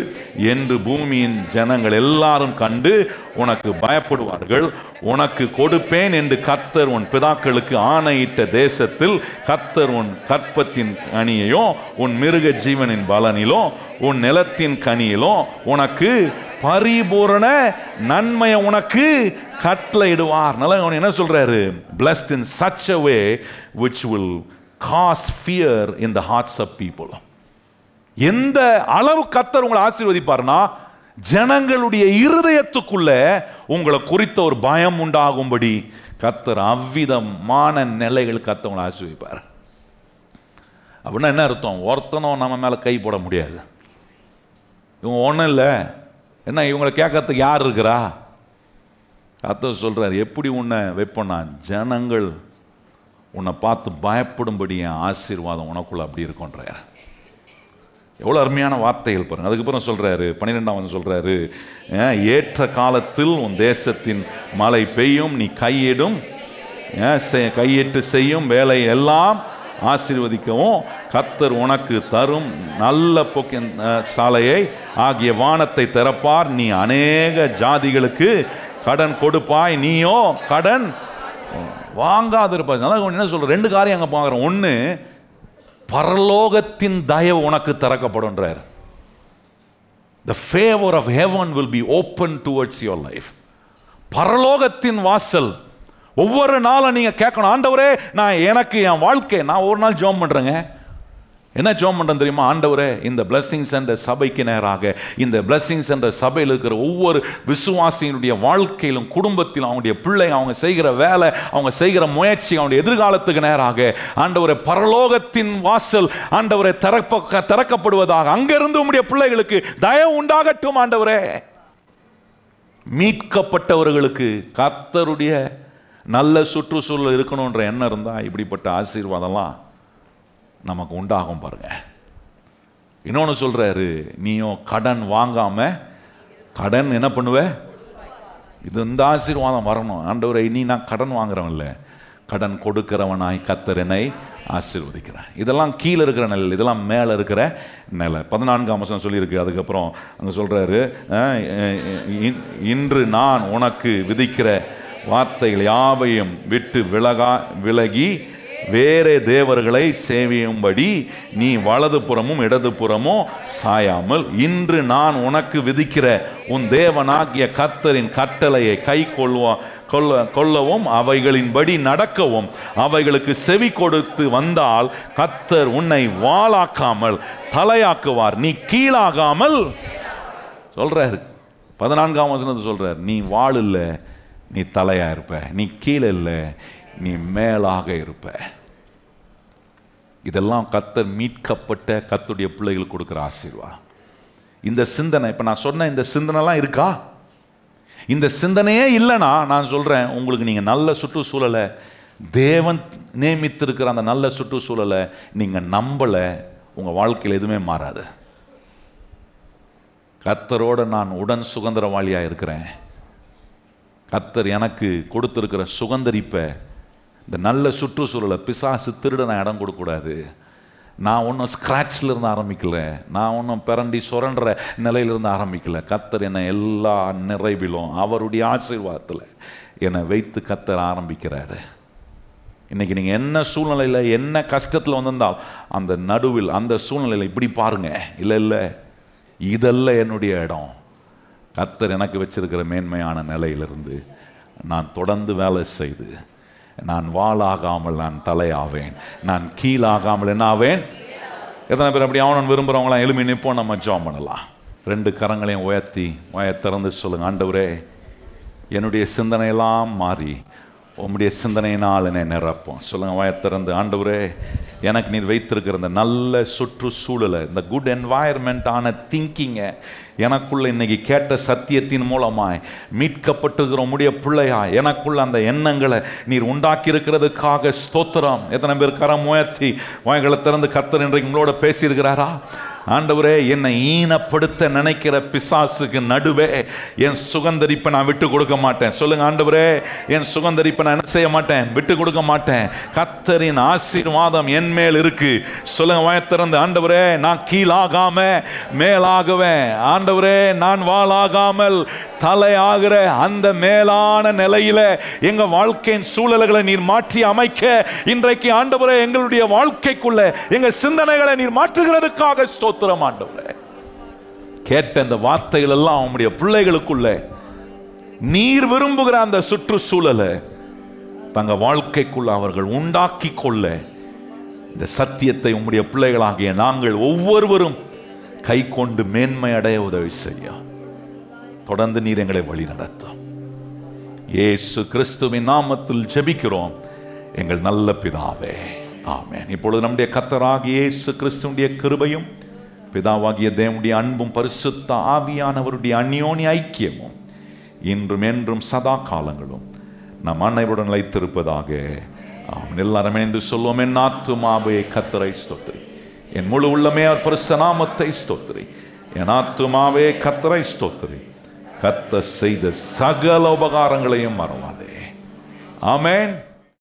என்று பூமியின் ஜனங்கள் எல்லாரும் கண்டு உனக்கு பயப்படுவார்கள். உனக்கு கொடுப்பேன் என்று கர்த்தர் உன் பிதாக்களுக்கு ஆணையிட்ட தேசத்தில் கர்த்தர் உன் கற்பத்தின் கனியையும் உன் மிருக ஜீவனின் பலனிலும் உன் நிலத்தின் கனியிலும் உனக்கு பரிபூரண நன்மையை உனக்கு கட்டளையிடுவார். நல்லா என்ன சொல்றாரு? blessed in such a way which will cause fear in the hearts of people. எந்த அளவு கர்த்தர் உங்களை ஆசீர்வதிப்பார்னா, ஜனங்களுடைய இருதயத்துக்குள்ள உங்களை குறித்த ஒரு பயம் உண்டாகும்படி கர்த்தர் அவ்விதமான நிலைகள் கர்த்தர் உங்களை ஆசீர்வதிப்பார். அப்படின்னா என்ன அர்த்தம்? ஒருத்தனும் நம்ம மேல கை போட முடியாது. இவங்க ஒன்றும் இல்லை, என்ன இவங்களை கேட்கறதுக்கு யார் இருக்கிறா? கர்த்தர் சொல்றார், எப்படி உன்னை வைப்பனா, ஜனங்கள் உன்னை பார்த்து பயப்படும்படி என் ஆசீர்வாதம் உனக்குள்ள அப்படி இருக்கும்ன்றார். எவ்வளோ அருமையான வார்த்தைகள் பாருங்க. அதுக்கப்புறம் சொல்றாரு, 12ஆம் வசனம் சொல்றாரு, ஏற்ற காலத்தில் உன் தேசத்தின் மழை பெய்யும், நீ கையிட்டு செய்யும் வேலை எல்லாம் ஆசீர்வதிக்கவும் கர்த்தர் உனக்கு தரும் நல்ல சாலையை ஆகிய வானத்தை திறப்பார். நீ அநேக ஜாதிகளுக்கு கடன் கொடுப்பாய், நீயோ கடன் வாங்காதிருப்பாய். என்ன சொல்ற? 2 காரியம் அங்கே பார்க்குறோம். ஒன்று, பரலோகத்தின் தயவு உனக்கு திறக்கப்படும்ன்றார். The favor of heaven will be open towards your life. பரலோகத்தின் வாசல். ஒவ்வொரு நாளும் நீங்க கேட்கணும், ஆண்டவரே நான் எனக்கு என் வாழ்க்கை, நான் ஒரு நாள் ஜெபம் பண்றேங்க. என்ன ஜெபம் பண்றேன் தெரியுமா? ஆண்டவரே இந்த பிளஸிங்ஸ் என்ற சபைக்கு நேராக, இந்த பிளஸிங்ஸ் என்ற சபையில் இருக்கிற ஒவ்வொரு விசுவாசியினுடைய வாழ்க்கையிலும், குடும்பத்திலும், அவங்களுடைய பிள்ளை, அவங்க செய்கிற வேலை, அவங்க செய்கிற முயற்சி, அவங்களுடைய எதிர்காலத்துக்கு நேராக ஆண்டவரே பரலோகத்தின் வாசல் ஆண்டவரே திறக்கப்படுவதாக, அங்கிருந்து உம்முடைய பிள்ளைகளுக்கு தயவு உண்டாகட்டும் ஆண்டவரே. மீட்கப்பட்டவர்களுக்கு கர்த்தருடைய நல்ல சுற்றுச்சூழல் இருக்கணுன்ற எண்ணம் இருந்தா இப்படிப்பட்ட ஆசீர்வாதம்லாம் நமக்கு உண்டாகும் பாருங்க. இன்னொன்று சொல்றாரு, நீயும் கடன் வாங்காம கடன் என்ன பண்ணுவ? இது இந்த ஆசீர்வாதம் வரணும். ஆண்டவரே இனி நான் கடன் வாங்குறவன் இல்லை, கடன் கொடுக்கிறவனாய் கர்த்தர் என்னை ஆசீர்வதிக்கிறார். இதெல்லாம் கீழே இருக்கிற நிலை, இதெல்லாம் மேலே இருக்கிற நிலை. 14ஆம் வசனம் சொல்லியிருக்கு. அதுக்கப்புறம் அங்கே சொல்றாரு, இன்று நான் உனக்கு விதிக்கிற வார்த்தைகள் யாவையும் விட்டு விலகி வேறே தேவர்களை சேவியும்படி நீ வலது புறமும் இடது புறமும் சாயாமல், இன்று நான் உனக்கு விதிக்கிற உன் தேவனாகிய கர்த்தரின் கட்டளையை கை கொள்ளவும் அவைகளின்படி நடக்கவும் அவைகளுக்கு செவி கொடுத்து வந்தால் கர்த்தர் உன்னை வாளாக்காமல் தலையாக்குவார், நீ கீழாகாமல் சொல்றாரு. 14ஆம் வசனத்தை சொல்றார், நீ வாள் இல்லை, நீ தலையா இருப்ப, நீ கீழே இல்லை, நீ மேலாக இருப்ப. இதெல்லாம் கர்த்தர் மீட்கப்பட்ட கர்த்தருடைய பிள்ளைகளுக்கு கொடுக்கிற ஆசீர்வாதம். இந்த சிந்தனை, இப்ப நான் சொன்ன இந்த சிந்தனைலாம் இருக்கா? இந்த சிந்தனையே இல்லைன்னா நான் சொல்றேன், உங்களுக்கு நீங்க நல்ல சுற்றுச்சூழலை, தேவன் நியமித்திருக்கிற அந்த நல்ல சுற்றுச்சூழலை நீங்க நம்பல, உங்க வாழ்க்கையில் எதுவுமே மாறாது. கர்த்தரோட நான் உடன் சுதந்திரவாளியா இருக்கிறேன். கர்த்தர் எனக்கு கொடுத்திருக்கிற சுதந்திரிப்ப, இந்த நல்ல சுற்றுச்சூழலை பிசாசு திருட நான் இடம் கொடுக்கக்கூடாது. நான் ஒன்றும் ஸ்க்ராட்சில் இருந்து ஆரம்பிக்கல, நான் ஒன்றும் பிறண்டி சுரண்ட நிலையிலிருந்து ஆரம்பிக்கல. கர்த்தர் என்னை எல்லா நிறைவிலும் அவருடைய ஆசீர்வாதத்தில் என்னை வைத்து கர்த்தர் ஆரம்பிக்கிறாரு. இன்னைக்கு நீங்கள் என்ன சூழ்நிலையில், என்ன கஷ்டத்தில் வந்திருந்தால் அந்த நடுவில், அந்த சூழ்நிலையில் இப்படி பாருங்க, இல்லை இல்லை இதெல்லாம் என்னுடைய இடம். கர்த்தர் எனக்கு வச்சிருக்கிற மேன்மையான நிலையிலிருந்து நான் தொடர்ந்து வேலை செய்து, நான் வாளாகாமல் நான் தலையாவேன், நான் கீழாகாமல் என்ன ஆவேன். எத்தனை பேர் அப்படி ஆகணும்னு விரும்புகிறவங்களாம் எழுமி நிற்போம், நம்ம ஜெபம் பண்ணலாம். 2 கரங்களையும் உயர்த்தி திறந்து சொல்லுங்க, ஆண்டவரே என்னுடைய சிந்தனையெல்லாம் மாறி உம்முடைய சிந்தனையினால் என்னை நிரப்போம். சொல்லுங்க திறந்து, ஆண்டவரே எனக்கு நீர் வைத்திருக்கிற இந்த நல்ல சுற்றுச்சூழலை, இந்த குட் என்வாயர்மெண்ட்டான திங்கிங்கை எனக்குள்ள இன்னைக்கு கேட்ட சத்தியத்தின் மூலமாய் மீட்கப்பட்டுகிற உம்முடைய பிள்ளையா எனக்குள்ள அந்த எண்ணங்களை நீர் உண்டாக்கி இருக்கிறதுக்காக ஸ்தோத்திரம். எத்தனை பேர் கரம் உயர்த்தி வாய்களை திறந்து கர்த்தர் இன்றைக்கு உங்களோட பேசியிருக்கிறாரா? ஆண்டவரே என்னை ஈனப்படுத்த நினைக்கிற பிசாசுக்கு நடுவே என் சுகந்தரிப்பை நான் விட்டு கொடுக்க மாட்டேன். சொல்லுங்க, ஆண்டவரே என் சுகந்தரிப்பை நான் என்ன செய்ய மாட்டேன், விட்டு கொடுக்க மாட்டேன். கர்த்தரின் ஆசீர்வாதம் என் மேல் இருக்கு. சொல்லுங்க வாயத்திறந்து, ஆண்டவரே நான் கீழாகாம மேலாகுவேன், ஆண்டவரே நான் வாளாகாமல் தலையாகிற அந்த மேலான நிலையில எங்க வாழ்க்கையின் சூழல்களை நீர் மாற்றி அமைக்க இன்றைக்கு ஆண்டவரே எங்களுடைய வாழ்க்கைக்குள்ள எங்க சிந்தனைகளை நீர் மாற்றுகிறதுக்காக ஸ்தோத்திரம். ஆண்டவரே கேட்ட இந்த வார்த்தைகள் எல்லாம் உம்முடைய பிள்ளைகளுக்குள்ள நீர் விரும்புகிற அந்த சுற்றுச்சூழலை தங்க வாழ்க்கைக்குள்ள அவர்கள் உண்டாக்கி கொள்ள இந்த சத்தியத்தை உம்முடைய பிள்ளைகளாகிய நாங்கள் ஒவ்வொருவரும் கை கொண்டு மேன்மை அடைய உதவி செய்ய தொடர்ந்து நீர் எங்களை வழி நடத்தும். இயேசு கிறிஸ்துவின் நாமத்தில் ஜெபிக்கிறோம் எங்கள் நல்ல பிதாவே, ஆமென். இப்பொழுது நம்முடைய கர்த்தராகிய இயேசு கிறிஸ்துவினுடைய கிருபையும் பிதாவாகிய தேவனுடைய அன்பும் பரிசுத்த ஆவியானவருடைய அந்யோன்ய ஐக்கியமும் இன்றும் என்றும் சதா காலங்களும் நம் அனைவருடன் நிலைத்திருப்பதாக. ஆமென். எல்லாரும் இணைந்து சொல்லுவோம், என் ஆத்துமாவே கர்த்தரை ஸ்தோத்திரி, என் முழு உள்ளமே அவர் பரிசுத்த நாமத்தை ஸ்தோத்திரி, என் ஆத்துமாவே கர்த்தரை ஸ்தோத்திரி, கர்த்தர் செய்த சகல உபகாரங்களையும் மறவாதே. ஆமென்.